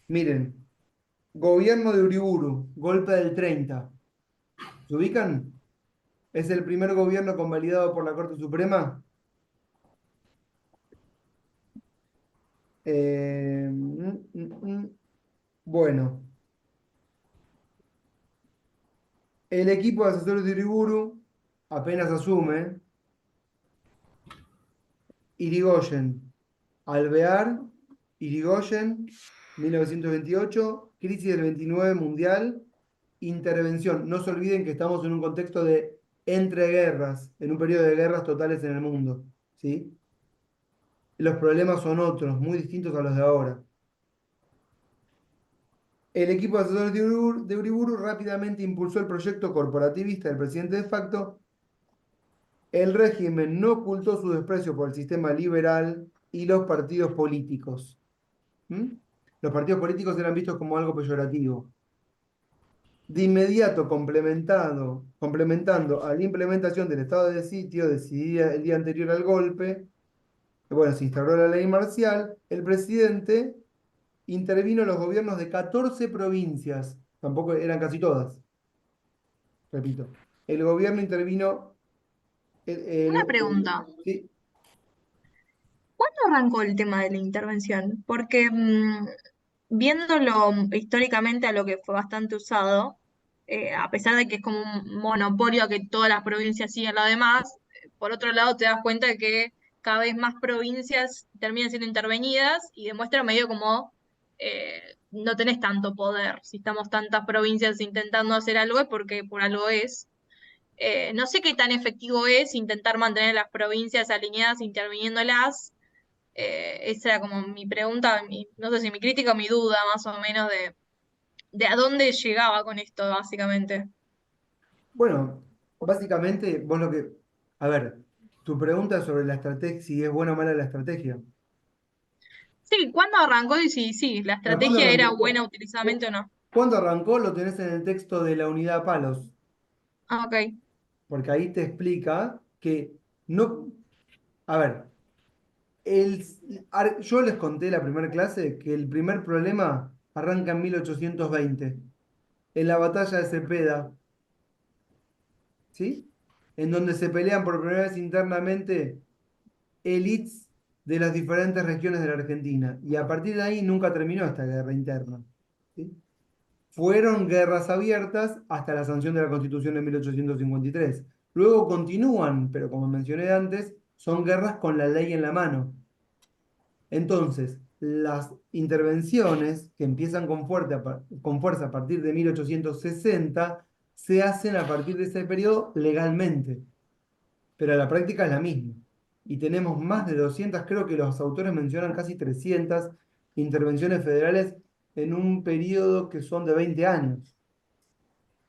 Miren. Gobierno de Uriburu, golpe del 30. ¿Se ubican? Es el primer gobierno convalidado por la Corte Suprema. Eh, mm, mm, mm. Bueno, el equipo de asesores de Uriburu apenas asume. Irigoyen, Alvear, Irigoyen, 1928, crisis del 29 mundial, intervención. No se olviden que estamos en un contexto de entreguerras, en un periodo de guerras totales en el mundo, ¿sí? Los problemas son otros, muy distintos a los de ahora. El equipo de asesores de Uriburu rápidamente impulsó el proyecto corporativista del presidente de facto. El régimen no ocultó su desprecio por el sistema liberal y los partidos políticos. ¿Mm? Los partidos políticos eran vistos como algo peyorativo. De inmediato, complementando a la implementación del estado de sitio decidida el día anterior al golpe, bueno, se instauró la ley marcial, el presidente intervino en los gobiernos de 14 provincias, tampoco eran casi todas, repito. El gobierno intervino... Una pregunta. Sí. ¿Cuándo arrancó el tema de la intervención? Porque viéndolo históricamente a lo que fue bastante usado, a pesar de que es como un monopolio a que todas las provincias siguen lo demás, por otro lado te das cuenta de que cada vez más provincias terminan siendo intervenidas y demuestra medio como no tenés tanto poder. Si estamos tantas provincias intentando hacer algo es porque por algo es. No sé qué tan efectivo es intentar mantener las provincias alineadas interviniéndolas. Esa era como mi pregunta, no sé si mi crítica o mi duda más o menos de a dónde llegaba con esto, básicamente. Bueno, básicamente, vos lo que... A ver, tu pregunta sobre la estrategia, si es buena o mala la estrategia. Sí, ¿cuándo arrancó? Y si la Pero ¿cuándo estrategia era arrancó? buena utilizadamente o no. ¿Cuándo arrancó? Lo tenés en el texto de la unidad Palos, Ah, ok. porque ahí te explica que no... A ver, el, yo les conté la primera clase que el primer problema arranca en 1820, en la batalla de Cepeda, ¿sí? En donde se pelean por primera vez internamente élites de las diferentes regiones de la Argentina. Y a partir de ahí nunca terminó esta guerra interna, ¿sí? Fueron guerras abiertas hasta la sanción de la Constitución de 1853. Luego continúan, pero como mencioné antes, son guerras con la ley en la mano. Entonces, las intervenciones que empiezan con fuerza a partir de 1860 se hacen a partir de ese periodo legalmente, pero la práctica es la misma. y tenemos más de 200, creo que los autores mencionan casi 300 intervenciones federales en un periodo que son de 20 años.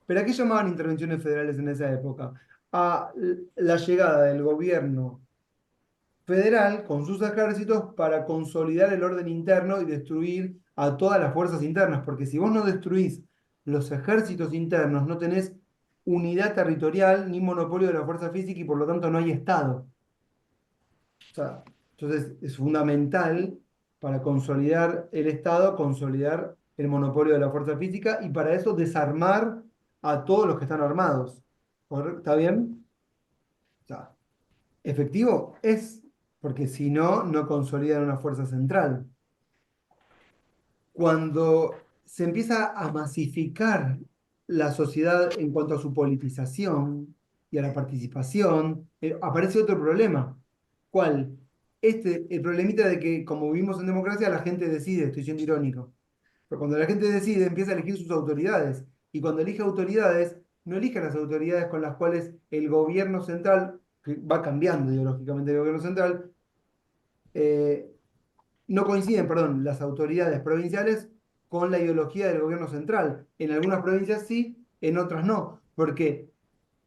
¿Pero a qué llamaban intervenciones federales en esa época? A la llegada del gobierno federal con sus ejércitos para consolidar el orden interno y destruir a todas las fuerzas internas, porque si vos no destruís los ejércitos internos, no tenés unidad territorial ni monopolio de la fuerza física y por lo tanto no hay Estado. O sea, entonces es fundamental para consolidar el Estado, consolidar el monopolio de la fuerza física y para eso desarmar a todos los que están armados. ¿Está bien? O sea, efectivo es, porque si no, no consolidan una fuerza central. Cuando se empieza a masificar la sociedad en cuanto a su politización y a la participación, aparece otro problema. ¿Cuál? El problemita de que como vivimos en democracia, la gente decide, estoy siendo irónico. Pero cuando la gente decide, empieza a elegir sus autoridades. Y cuando elige autoridades, no elige las autoridades con las cuales el gobierno central, que va cambiando ideológicamente el gobierno central, eh, no coinciden, perdón, las autoridades provinciales con la ideología del gobierno central. En algunas provincias sí, en otras no, porque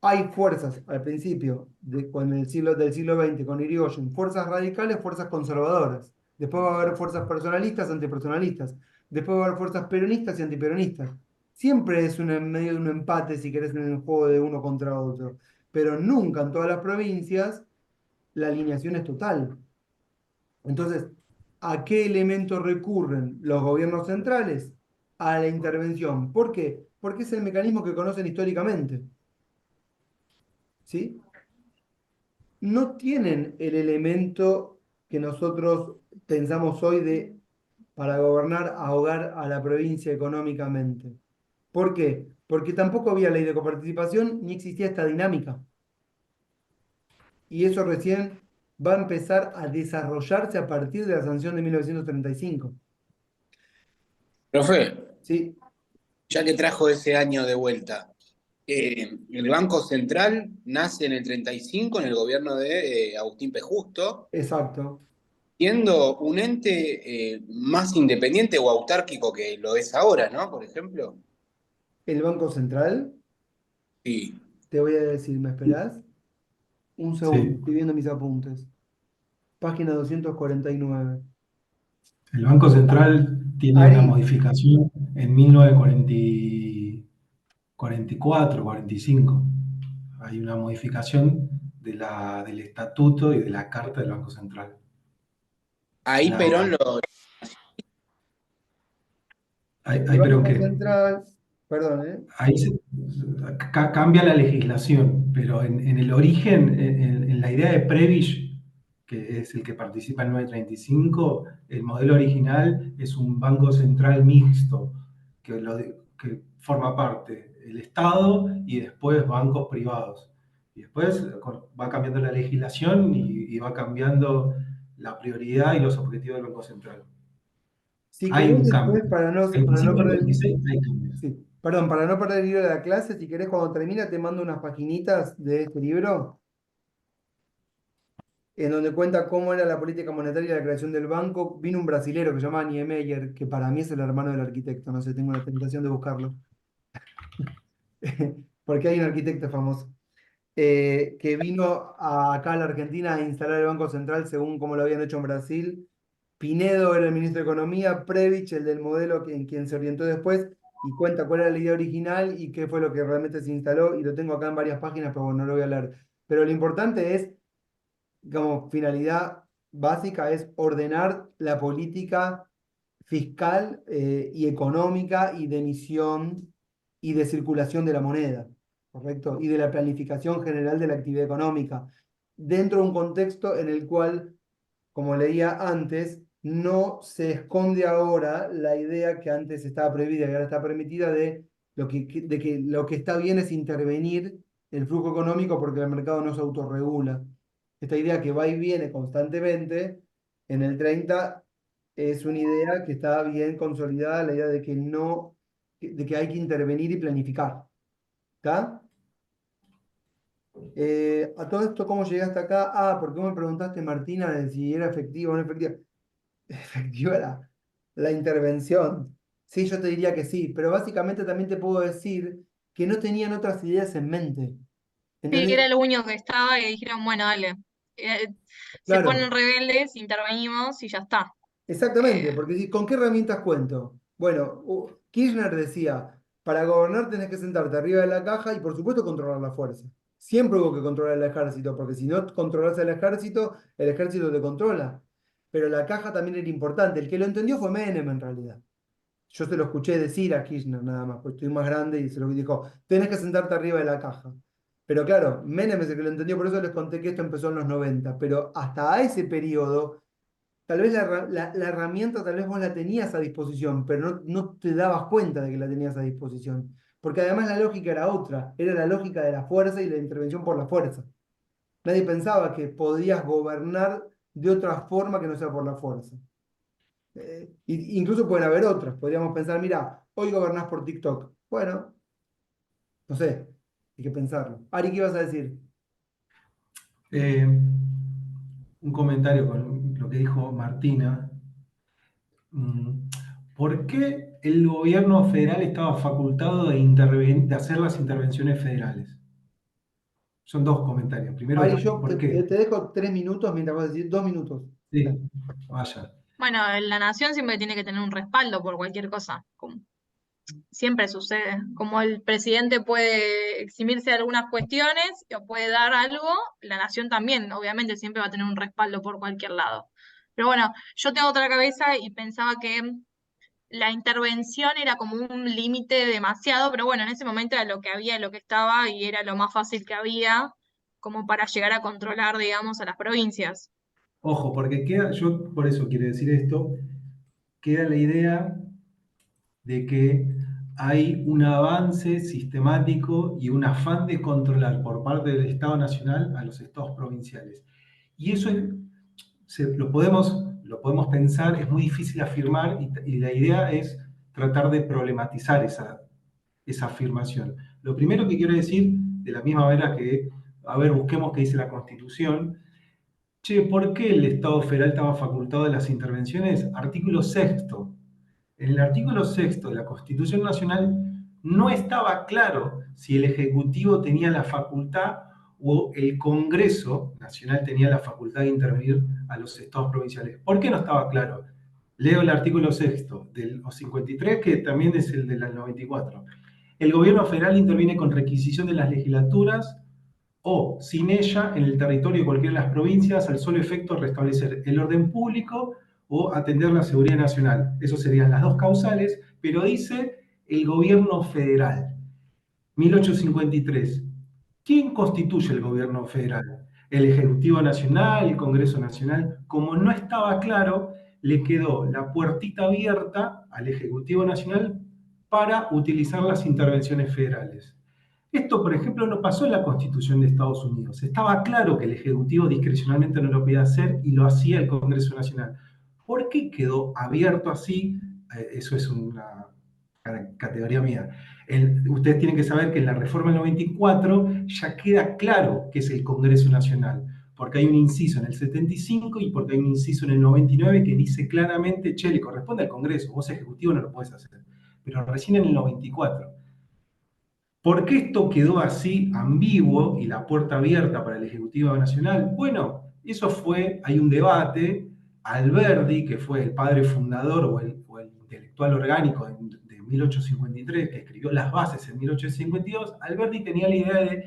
hay fuerzas al principio del siglo XX con Irigoyen, fuerzas radicales, fuerzas conservadoras. Después va a haber fuerzas personalistas, antipersonalistas. Después va a haber fuerzas peronistas y antiperonistas. Siempre es medio de un empate, si querés, en el juego de uno contra otro. Pero nunca en todas las provincias la alineación es total. Entonces, ¿a qué elementos recurren los gobiernos centrales? A la intervención. ¿Por qué? Porque es el mecanismo que conocen históricamente. ¿Sí? No tienen el elemento que nosotros pensamos hoy de para gobernar, ahogar a la provincia económicamente. ¿Por qué? Porque tampoco había ley de coparticipación ni existía esta dinámica. Y eso recién va a empezar a desarrollarse a partir de la sanción de 1935. Profe, ¿Sí? ya que trajo ese año de vuelta, el Banco Central nace en el 35 en el gobierno de Agustín P. Justo, Exacto. siendo un ente más independiente o autárquico que lo es ahora, ¿no? Por ejemplo. El Banco Central, Sí. te voy a decir, ¿me esperás? Un segundo, Sí. estoy viendo mis apuntes. Página 249. El Banco Central tiene una Ari, modificación en 1944, 45. Hay una modificación del estatuto y de la carta del Banco Central. Ahí La- Perón lo... el Pero Banco que Central, perdón, ahí cambia la legislación, pero en el origen, en la idea de Prebisch, que es el que participa en 935, el modelo original es un banco central mixto, que forma parte el Estado y después bancos privados. Y después va cambiando la legislación y va cambiando la prioridad y los objetivos del Banco Central. si Hay querés un cambio. después, para no 25 al perder, 26 hay cambios. sí, perdón, para no perder el hilo de la clase, si querés cuando termina te mando unas paginitas de este libro en donde cuenta cómo era la política monetaria y la creación del banco. Vino un brasilero que se llama Niemeyer, que para mí es el hermano del arquitecto, no sé, tengo la tentación de buscarlo, porque hay un arquitecto famoso, que vino acá a la Argentina a instalar el Banco Central según como lo habían hecho en Brasil. Pinedo era el ministro de Economía, Previch, el del modelo en quien se orientó después, y cuenta cuál era la idea original y qué fue lo que realmente se instaló, y lo tengo acá en varias páginas, pero bueno, no lo voy a leer. Pero lo importante es, como finalidad básica, es ordenar la política fiscal y económica y de emisión y de circulación de la moneda, ¿correcto? Y de la planificación general de la actividad económica, dentro de un contexto en el cual, como leía antes, no se esconde ahora la idea que antes estaba prohibida y ahora está permitida de que lo que está bien es intervenir el flujo económico porque el mercado no se autorregula. Esta idea que va y viene constantemente, en el 30 es una idea que está bien consolidada, la idea de que de que hay que intervenir y planificar. ¿Está? A todo esto, ¿cómo llegaste acá? Ah, porque vos me preguntaste, Martina, de si era efectiva o no efectiva. Efectiva la intervención. Sí, yo te diría que sí, pero básicamente también te puedo decir que no tenían otras ideas en mente. Sí, ¿Entendés? era lo único que estaba y dijeron, bueno, dale, eh, se ponen Claro, rebeldes, intervenimos y ya está. exactamente, porque ¿con qué herramientas cuento? Bueno, Kirchner decía, para gobernar tenés que sentarte arriba de la caja y por supuesto controlar la fuerza. Siempre hubo que controlar el ejército, porque si no controlas el ejército te controla. Pero la caja también era importante. El que lo entendió fue Menem en realidad. Yo se lo escuché decir a Kirchner nada más, pues estoy más grande y se lo dijo, tenés que sentarte arriba de la caja. Pero claro, Menem es el que lo entendió, por eso les conté que esto empezó en los 90, pero hasta a ese periodo, tal vez la herramienta tal vez vos la tenías a disposición, pero no te dabas cuenta de que la tenías a disposición. Porque además la lógica era otra, era la lógica de la fuerza y la intervención por la fuerza. Nadie pensaba que podías gobernar de otra forma que no sea por la fuerza. Incluso pueden haber otras. Podríamos pensar, mira, hoy gobernás por TikTok. Bueno, no sé, hay que pensarlo. Ari, ¿qué ibas a decir? Eh, un comentario con lo que dijo Martina. ¿Por qué el gobierno federal estaba facultado de hacer las intervenciones federales? Son dos comentarios. Primero, Ari, yo ¿por te qué? dejo 3 minutos mientras vas a decir 2 minutos. Sí, vaya. Bueno, la nación siempre tiene que tener un respaldo por cualquier cosa, como siempre sucede. Como el presidente puede eximirse de algunas cuestiones o puede dar algo, la nación también, obviamente, siempre va a tener un respaldo por cualquier lado. Pero bueno, yo tengo otra cabeza y pensaba que la intervención era como un límite demasiado, pero bueno, en ese momento era lo que había, lo que estaba y era lo más fácil que había como para llegar a controlar, digamos, a las provincias. Ojo, porque queda, yo por eso quiero decir esto, queda la idea de que hay un avance sistemático y un afán de controlar por parte del Estado Nacional a los estados provinciales. Y eso lo podemos pensar, es muy difícil afirmar y la idea es tratar de problematizar esa afirmación. Lo primero que quiero decir, de la misma manera que, a ver, busquemos qué dice la Constitución. Che, ¿por qué el Estado federal estaba facultado de las intervenciones? Artículo 6º. En el artículo 6º de la Constitución Nacional no estaba claro si el Ejecutivo tenía la facultad o el Congreso Nacional tenía la facultad de intervenir a los estados provinciales. ¿Por qué no estaba claro? Leo el artículo 6º del 53, que también es el del 94. El gobierno federal interviene con requisición de las legislaturas o sin ella en el territorio de cualquiera de las provincias al solo efecto de restablecer el orden público o atender la seguridad nacional. Esas serían las dos causales, pero dice el gobierno federal. 1853. ¿Quién constituye el gobierno federal? ¿El Ejecutivo Nacional, el Congreso Nacional? Como no estaba claro, le quedó la puertita abierta al Ejecutivo Nacional para utilizar las intervenciones federales. Esto, por ejemplo, no pasó en la Constitución de Estados Unidos. Estaba claro que el Ejecutivo discrecionalmente no lo podía hacer y lo hacía el Congreso Nacional. ¿Por qué quedó abierto así? Eso es una categoría mía. Ustedes tienen que saber que en la reforma del 94 ya queda claro que es el Congreso Nacional, porque hay un inciso en el 75 y porque hay un inciso en el 99 que dice claramente, che, le corresponde al Congreso, vos ejecutivo no lo podés hacer. Pero recién en el 94. ¿Por qué esto quedó así ambiguo y la puerta abierta para el Ejecutivo Nacional? Bueno, hay un debate. Alberdi, que fue el padre fundador o el intelectual orgánico de 1853, que escribió las bases en 1852, Alberdi tenía la idea de,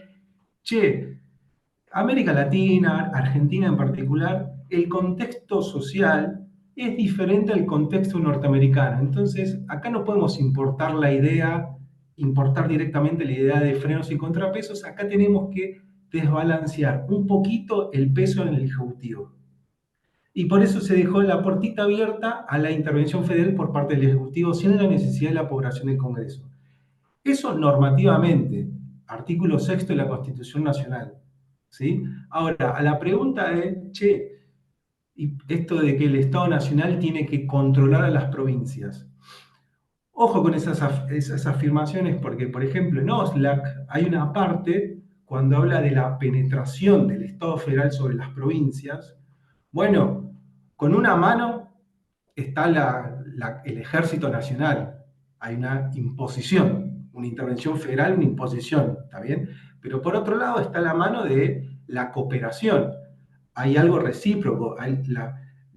che, América Latina, Argentina en particular, el contexto social es diferente al contexto norteamericano. Entonces, acá no podemos importar directamente la idea de frenos y contrapesos, acá tenemos que desbalancear un poquito el peso en el Ejecutivo. Y por eso se dejó la puertita abierta a la intervención federal por parte del Ejecutivo sin la necesidad de la aprobación del Congreso. Eso normativamente, artículo 6º de la Constitución Nacional. ¿Sí? Ahora, a la pregunta de, che, y esto de que el Estado Nacional tiene que controlar a las provincias. Ojo con esas afirmaciones porque, por ejemplo, en OSLAC hay una parte cuando habla de la penetración del Estado federal sobre las provincias, bueno, con una mano está el Ejército Nacional, hay una imposición, una intervención federal, una imposición, ¿está bien? Pero por otro lado está la mano de la cooperación, hay algo recíproco,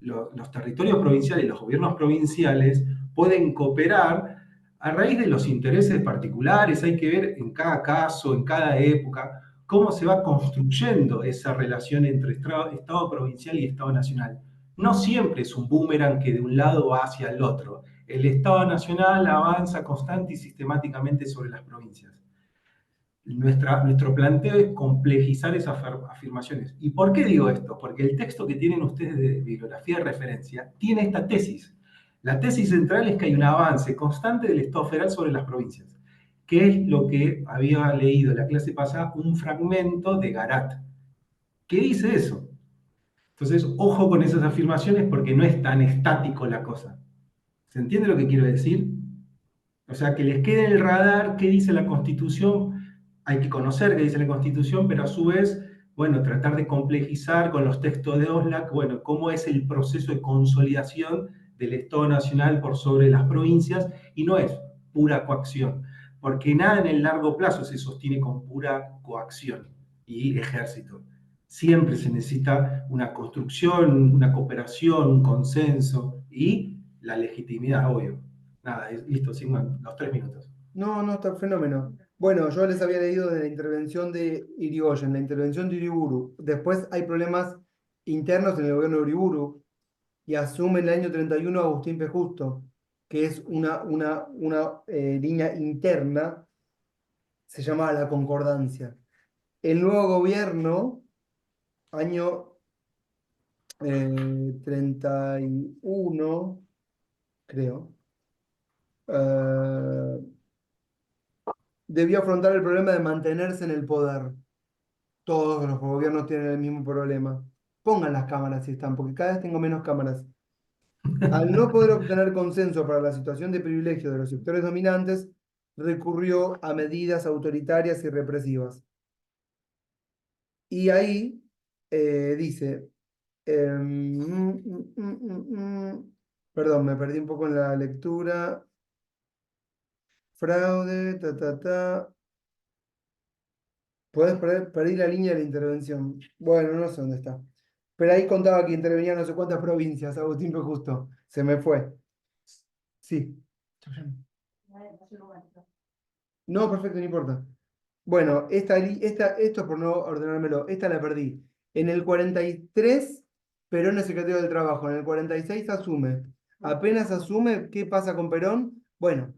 los territorios provinciales, los gobiernos provinciales pueden cooperar a raíz de los intereses particulares, hay que ver en cada caso, en cada época, cómo se va construyendo esa relación entre Estado provincial y Estado nacional. No siempre es un boomerang que de un lado va hacia el otro. El Estado nacional avanza constante y sistemáticamente sobre las provincias. Nuestro planteo es complejizar esas afirmaciones. ¿Y por qué digo esto? Porque el texto que tienen ustedes de bibliografía de referencia tiene esta tesis. La tesis central es que hay un avance constante del Estado federal sobre las provincias, que es lo que había leído en la clase pasada, un fragmento de Garat. ¿Qué dice eso? Entonces, ojo con esas afirmaciones porque no es tan estático la cosa. ¿Se entiende lo que quiero decir? O sea, que les quede en el radar qué dice la Constitución. Hay que conocer qué dice la Constitución, pero a su vez, bueno, tratar de complejizar con los textos de Oslak, bueno, cómo es el proceso de consolidación del Estado Nacional por sobre las provincias, y no es pura coacción, porque nada en el largo plazo se sostiene con pura coacción y ejército. Siempre se necesita una construcción, una cooperación, un consenso y la legitimidad, obvio. Nada, listo, Sigmund, los 3 minutos. No, no, está fenómeno. Bueno, yo les había leído de la intervención de Irigoyen, la intervención de Uriburu. Después hay problemas internos en el gobierno de Uriburu y asume en el año 31 Agustín P. Justo, que es una línea interna, se llama la concordancia. El nuevo gobierno, año 31, creo, debió afrontar el problema de mantenerse en el poder. Todos los gobiernos tienen el mismo problema. Pongan las cámaras si están, porque cada vez tengo menos cámaras. Al no poder obtener consenso para la situación de privilegio de los sectores dominantes, recurrió a medidas autoritarias y represivas. Y ahí dice, perdón, me perdí un poco en la lectura. Fraude, Podés perdí la línea de la intervención. Bueno, no sé dónde está. Pero ahí contaba que intervenían no sé cuántas provincias, Agustín P. Justo. Se me fue. Sí. No, perfecto, no importa. Bueno, esto es por no ordenármelo. Esta la perdí. En el 43, Perón es secretario del Trabajo. En el 46 asume. Apenas asume, ¿qué pasa con Perón? Bueno,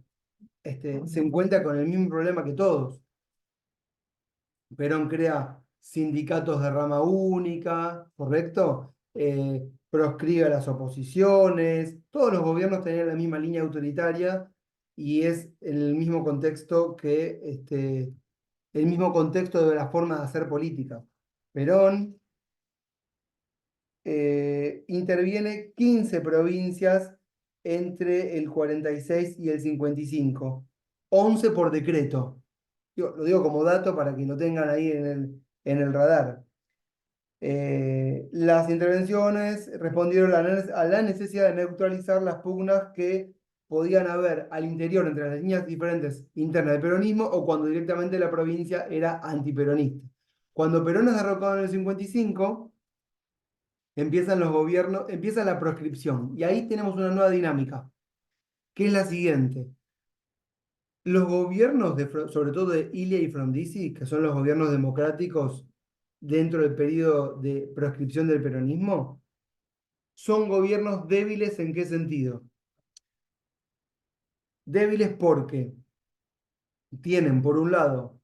se encuentra con el mismo problema que todos. Perón crea sindicatos de rama única, ¿correcto? Proscribe a las oposiciones, todos los gobiernos tenían la misma línea autoritaria y es el mismo contexto el mismo contexto de la forma de hacer política. Perón interviene 15 provincias entre el 46 y el 55, 11 por decreto. Lo digo como dato para que lo tengan ahí en el radar. Las intervenciones respondieron a la necesidad de neutralizar las pugnas que podían haber al interior entre las líneas diferentes internas del peronismo o cuando directamente la provincia era antiperonista. Cuando Perón es derrocado en el 55, empiezan los gobiernos, empieza la proscripción y ahí tenemos una nueva dinámica, que es la siguiente. Los gobiernos, sobre todo de Ilia y Frondizi, que son los gobiernos democráticos dentro del periodo de proscripción del peronismo, son gobiernos débiles. ¿En qué sentido? Débiles porque tienen, por un lado,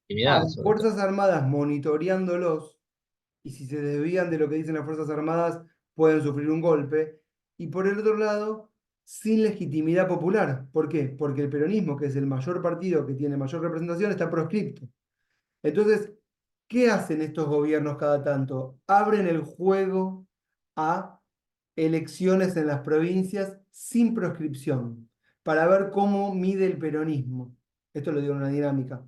a Intimidad, las sobre todo. Fuerzas Armadas monitoreándolos, y si se desvían de lo que dicen las Fuerzas Armadas, pueden sufrir un golpe, y por el otro lado, sin legitimidad popular. ¿Por qué? Porque el peronismo, que es el mayor partido que tiene mayor representación, está proscripto. Entonces, ¿qué hacen estos gobiernos cada tanto? Abren el juego a elecciones en las provincias sin proscripción, para ver cómo mide el peronismo. Esto lo digo en una dinámica.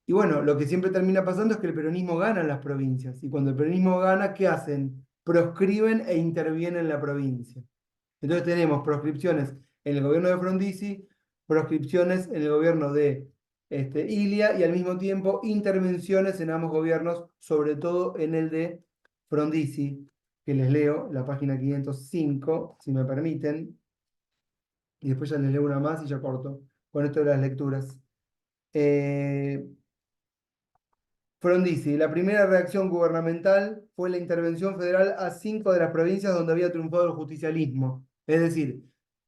Y bueno, lo que siempre termina pasando es que el peronismo gana en las provincias. Y cuando el peronismo gana, ¿qué hacen? Proscriben e intervienen en la provincia. Entonces tenemos proscripciones en el gobierno de Frondizi, proscripciones en el gobierno de Ilia y al mismo tiempo intervenciones en ambos gobiernos, sobre todo en el de Frondizi, que les leo, la página 505, si me permiten, y después ya les leo una más y ya corto con esto de las lecturas. Frondizi, la primera reacción gubernamental fue la intervención federal a 5 de las provincias donde había triunfado el justicialismo. Es decir,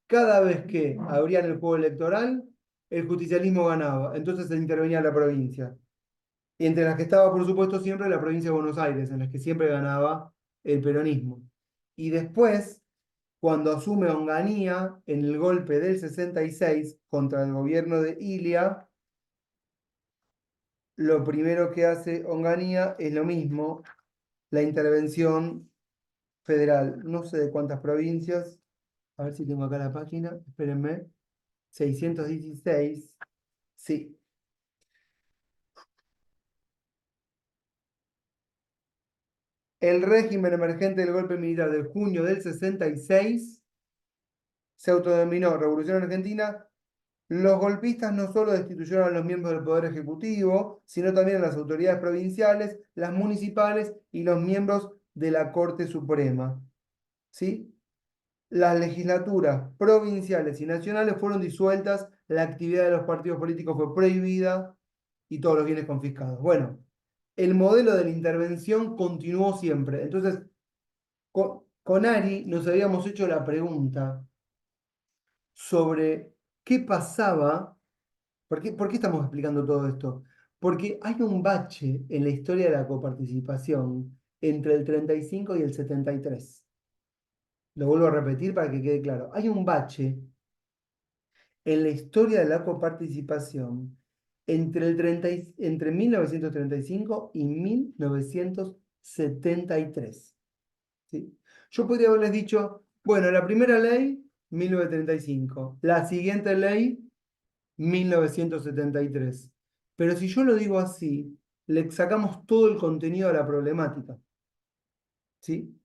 cada vez que abrían el juego electoral, el justicialismo ganaba. Entonces se intervenía la provincia. Y entre las que estaba, por supuesto, siempre la provincia de Buenos Aires, en las que siempre ganaba el peronismo. Y después, cuando asume Onganía en el golpe del 66 contra el gobierno de Ilia, lo primero que hace Onganía es lo mismo, la intervención federal. No sé de cuántas provincias, a ver si tengo acá la página, espérenme, 616, sí. El régimen emergente del golpe militar de junio del 66 se autodenominó Revolución Argentina. Los golpistas no solo destituyeron a los miembros del Poder Ejecutivo, sino también a las autoridades provinciales, las municipales y los miembros de la Corte Suprema. ¿Sí? Las legislaturas provinciales y nacionales fueron disueltas, la actividad de los partidos políticos fue prohibida y todos los bienes confiscados. Bueno, el modelo de la intervención continuó siempre. Entonces, con Ari nos habíamos hecho la pregunta sobre qué pasaba. ¿Por qué estamos explicando todo esto? Porque hay un bache en la historia de la coparticipación entre el 35 y el 73. Lo vuelvo a repetir para que quede claro. Hay un bache en la historia de la coparticipación entre 1935 y 1973. ¿Sí? Yo podría haberles dicho, bueno, la primera ley, 1935. La siguiente ley, 1973. Pero si yo lo digo así, le sacamos todo el contenido a la problemática. ¿Sí?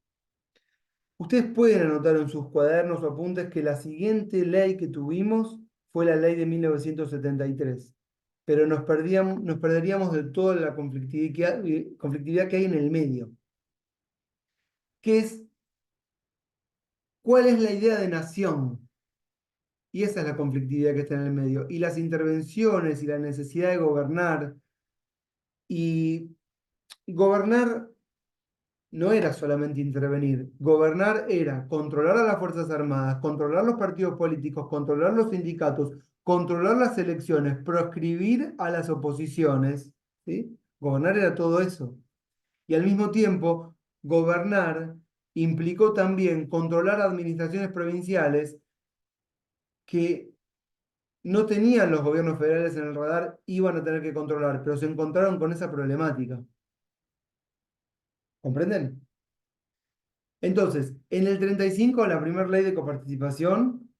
Ustedes pueden anotar en sus cuadernos o apuntes que la siguiente ley que tuvimos fue la ley de 1973. Pero nos perderíamos de toda la conflictividad que hay en el medio. ¿Cuál es la idea de nación? Y esa es la conflictividad que está en el medio. Y las intervenciones y la necesidad de gobernar. Y gobernar no era solamente intervenir. Gobernar era controlar a las Fuerzas Armadas, controlar los partidos políticos, controlar los sindicatos, controlar las elecciones, proscribir a las oposiciones. ¿Sí? Gobernar era todo eso. Y al mismo tiempo, gobernar implicó también controlar administraciones provinciales que no tenían los gobiernos federales en el radar, iban a tener que controlar, pero se encontraron con esa problemática. ¿Comprenden? Entonces, en el 35 la primera ley de coparticipación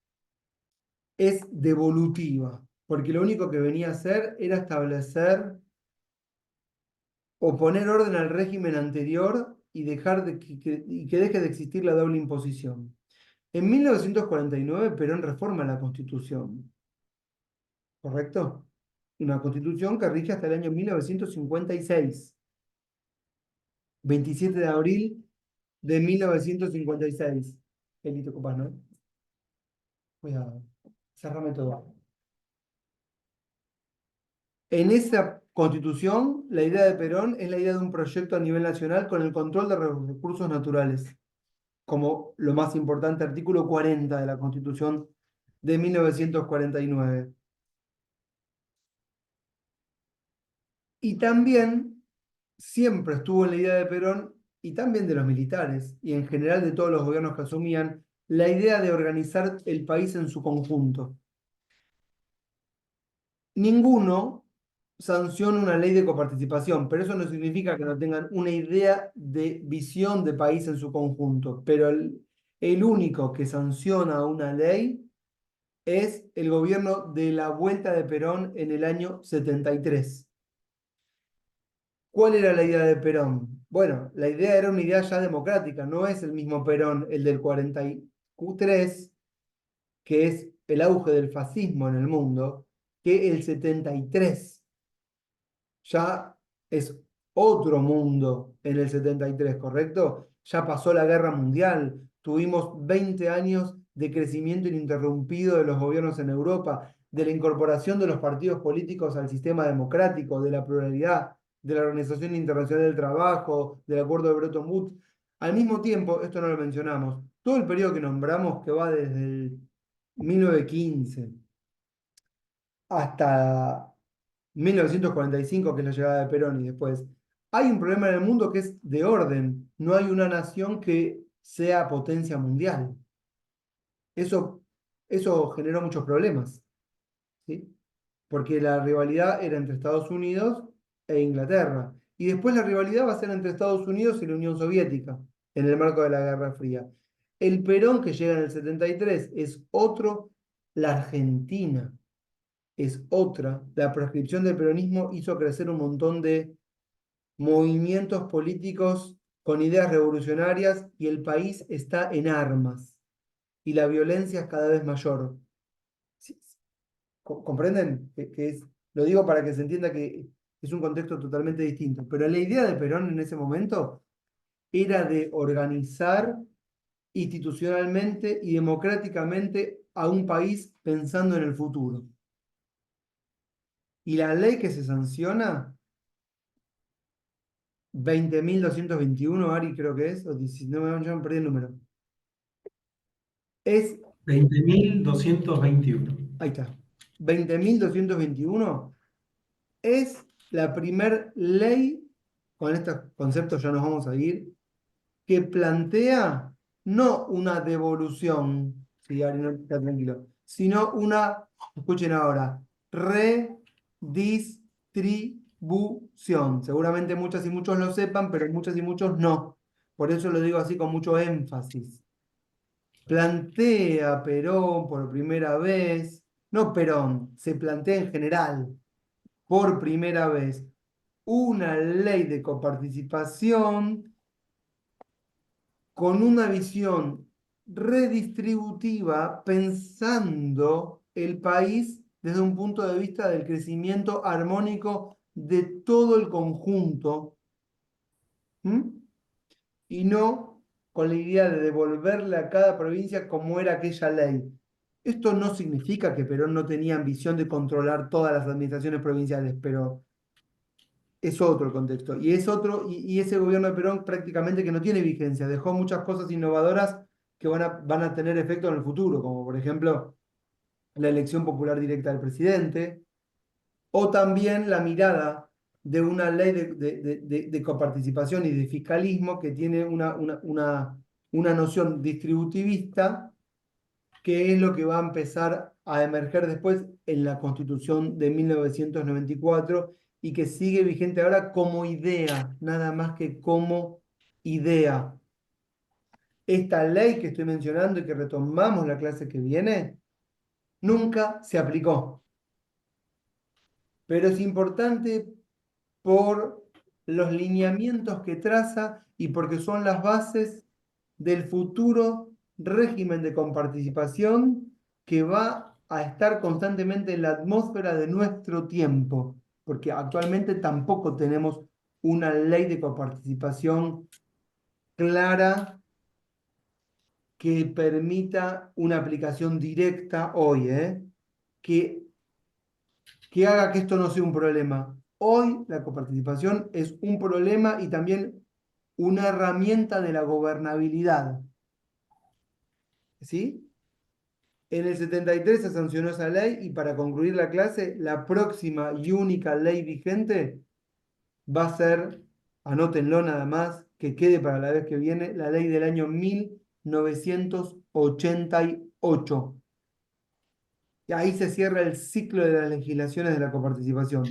es devolutiva, porque lo único que venía a hacer era establecer o poner orden al régimen anterior y dejar que deje de existir la doble imposición. En 1949 Perón reforma la Constitución. ¿Correcto? Una Constitución que rige hasta el año 1956. 27 de abril de 1956. Elito Copás, ¿no? Cuidado. Cerrame todo. En esa Constitución, la idea de Perón es la idea de un proyecto a nivel nacional con el control de los recursos naturales, como lo más importante, artículo 40 de la Constitución de 1949. Y también siempre estuvo en la idea de Perón y también de los militares y en general de todos los gobiernos que asumían la idea de organizar el país en su conjunto. Ninguno sanciona una ley de coparticipación, pero eso no significa que no tengan una idea de visión de país en su conjunto. Pero el único que sanciona una ley es el gobierno de la vuelta de Perón en el año 73. ¿Cuál era la idea de Perón? Bueno, la idea era una idea ya democrática, no es el mismo Perón, el del 43, que es el auge del fascismo en el mundo, que el 73. Ya es otro mundo en el 73, ¿correcto? Ya pasó la guerra mundial, tuvimos 20 años de crecimiento ininterrumpido de los gobiernos en Europa, de la incorporación de los partidos políticos al sistema democrático, de la pluralidad, de la Organización Internacional del Trabajo, del Acuerdo de Bretton Woods. Al mismo tiempo, esto no lo mencionamos, todo el periodo que nombramos, que va desde el 1915 hasta 1945, que es la llegada de Perón, y después, hay un problema en el mundo que es de orden. No hay una nación que sea potencia mundial. Eso, eso generó muchos problemas, ¿sí? Porque la rivalidad era entre Estados Unidos e Inglaterra. Y después la rivalidad va a ser entre Estados Unidos y la Unión Soviética, en el marco de la Guerra Fría. El Perón que llega en el 73 es otro, la Argentina es otra. La proscripción del peronismo hizo crecer un montón de movimientos políticos con ideas revolucionarias y el país está en armas y la violencia es cada vez mayor. ¿Sí? ¿Comprenden? Lo digo para que se entienda que es un contexto totalmente distinto, pero la idea de Perón en ese momento era de organizar institucionalmente y democráticamente a un país pensando en el futuro. Y la ley que se sanciona, 20.221, Ari, creo que es, o 19, ya me perdí el número. Es, 20.221. ahí está, 20.221 es la primer ley, con estos conceptos ya nos vamos a ir, que plantea no una devolución, si Ari no está tranquilo, sino una, escuchen ahora, redistribución. Seguramente muchas y muchos lo sepan, pero muchas y muchos no. Por eso lo digo así con mucho énfasis. Plantea Perón por primera vez, no Perón, se plantea en general, por primera vez, una ley de coparticipación con una visión redistributiva, pensando el país desde un punto de vista del crecimiento armónico de todo el conjunto, ¿m? Y no con la idea de devolverle a cada provincia como era aquella ley. Esto no significa que Perón no tenía ambición de controlar todas las administraciones provinciales, pero es otro el contexto. Y es otro, y ese gobierno de Perón prácticamente que no tiene vigencia, dejó muchas cosas innovadoras que van a tener efecto en el futuro, como por ejemplo la elección popular directa del presidente, o también la mirada de una ley de coparticipación y de fiscalismo que tiene una noción distributivista, que es lo que va a empezar a emerger después en la Constitución de 1994 y que sigue vigente ahora como idea, nada más que como idea. Esta ley que estoy mencionando y que retomamos la clase que viene, nunca se aplicó. Pero es importante por los lineamientos que traza y porque son las bases del futuro régimen de comparticipación que va a estar constantemente en la atmósfera de nuestro tiempo, porque actualmente tampoco tenemos una ley de coparticipación clara que permita una aplicación directa hoy, que haga que esto no sea un problema. Hoy la coparticipación es un problema y también una herramienta de la gobernabilidad. ¿Sí? En el 73 se sancionó esa ley y para concluir la clase, la próxima y única ley vigente va a ser, anótenlo nada más, que quede para la vez que viene, la ley del año 1988. Y ahí se cierra el ciclo de las legislaciones de la coparticipación.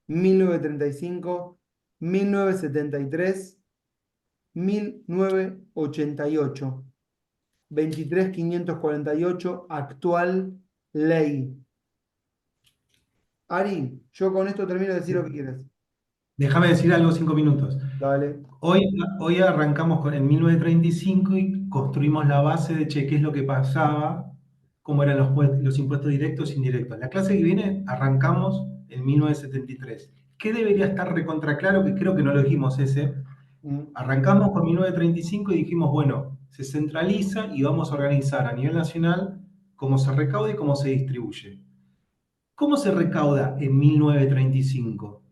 1935, 1973, 1988. 23.548, actual ley. Ari, yo con esto termino de decir lo que quieras. Déjame decir algo, 5 minutos. Dale. Hoy arrancamos en 1935 y construimos la base de, che, qué es lo que pasaba, cómo eran los impuestos directos e indirectos. La clase que viene arrancamos en 1973. ¿Qué debería estar recontra claro? Que creo que no lo dijimos ese. Arrancamos con 1935 y dijimos, bueno, se centraliza y vamos a organizar a nivel nacional cómo se recauda y cómo se distribuye. ¿Cómo se recauda en 1935?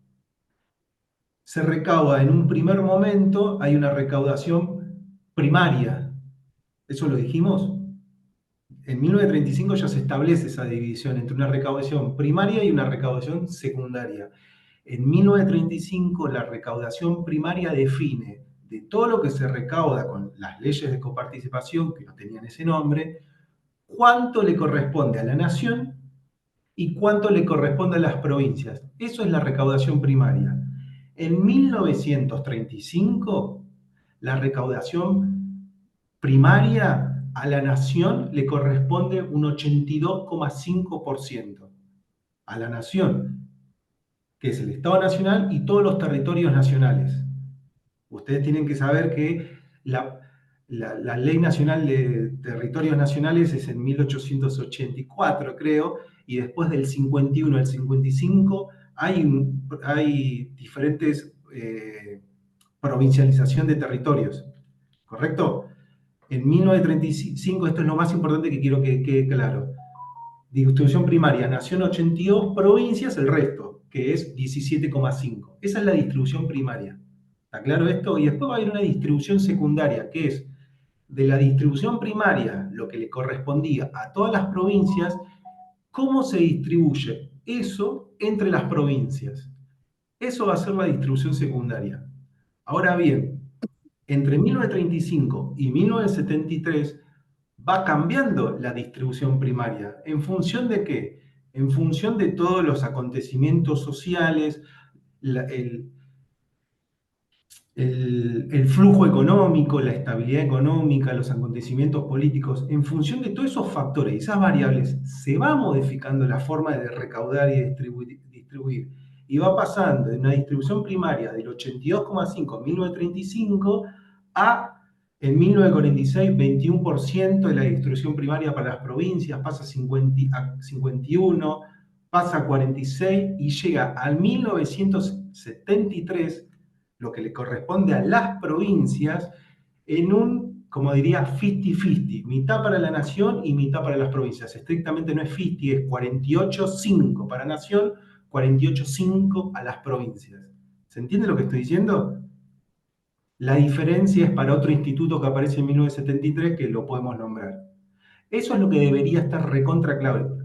Se recauda en un primer momento, hay una recaudación primaria. ¿Eso lo dijimos? En 1935 ya se establece esa división entre una recaudación primaria y una recaudación secundaria. En 1935 la recaudación primaria define de todo lo que se recauda con las leyes de coparticipación, que no tenían ese nombre, cuánto le corresponde a la nación y cuánto le corresponde a las provincias. Eso es la recaudación primaria. En 1935, la recaudación primaria a la nación le corresponde un 82,5%. A la nación, que es el Estado Nacional y todos los territorios nacionales. Ustedes tienen que saber que la Ley Nacional de Territorios Nacionales es en 1884, creo, y después del 51 al 55 hay diferentes provincialización de territorios, ¿correcto? En 1935, esto es lo más importante que quiero que quede claro. Distribución primaria, nación 82, provincias el resto, que es 17,5. Esa es la distribución primaria. ¿Está claro esto? Y después va a haber una distribución secundaria, que es de la distribución primaria, lo que le correspondía a todas las provincias, cómo se distribuye eso entre las provincias. Eso va a ser la distribución secundaria. Ahora bien, entre 1935 y 1973 va cambiando la distribución primaria. ¿En función de qué? En función de todos los acontecimientos sociales, el flujo económico, la estabilidad económica, los acontecimientos políticos. En función de todos esos factores, esas variables, se va modificando la forma de recaudar y distribuir. Y va pasando de una distribución primaria del 82,5 en 1935 a, en 1946, 21% de la distribución primaria para las provincias, pasa a 51, pasa a 46 y llega al 1973, lo que le corresponde a las provincias, en un, como diría, 50-50, mitad para la nación y mitad para las provincias. Estrictamente no es 50, es 48-5 para nación, 48-5 a las provincias. ¿Se entiende lo que estoy diciendo? La diferencia es para otro instituto que aparece en 1973, que lo podemos nombrar. Eso es lo que debería estar recontra claro.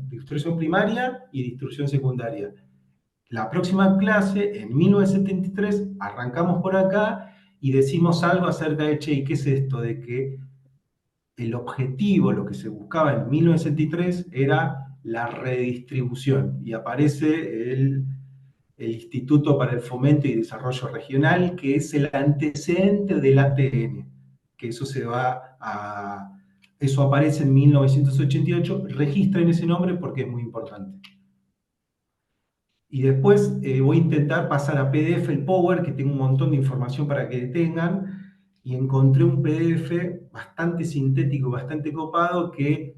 Distribución primaria y distribución secundaria. La próxima clase, en 1973, arrancamos por acá y decimos algo acerca de, che, ¿y qué es esto? De que el objetivo, lo que se buscaba en 1973, era la redistribución. Y aparece el Instituto para el Fomento y Desarrollo Regional, que es el antecedente del ATN, que eso aparece en 1988. Registren ese nombre porque es muy importante. Y después voy a intentar pasar a PDF el Power, que tengo un montón de información para que tengan, y encontré un PDF bastante sintético, bastante copado, que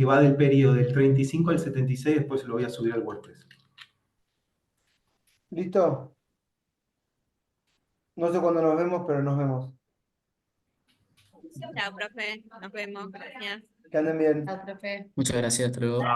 va del periodo del 35 al 76, después lo voy a subir al WordPress. ¿Listo? No sé cuándo nos vemos, pero nos vemos. Chao, profe. Nos vemos. Gracias. Que anden bien. Muchas gracias, hasta luego.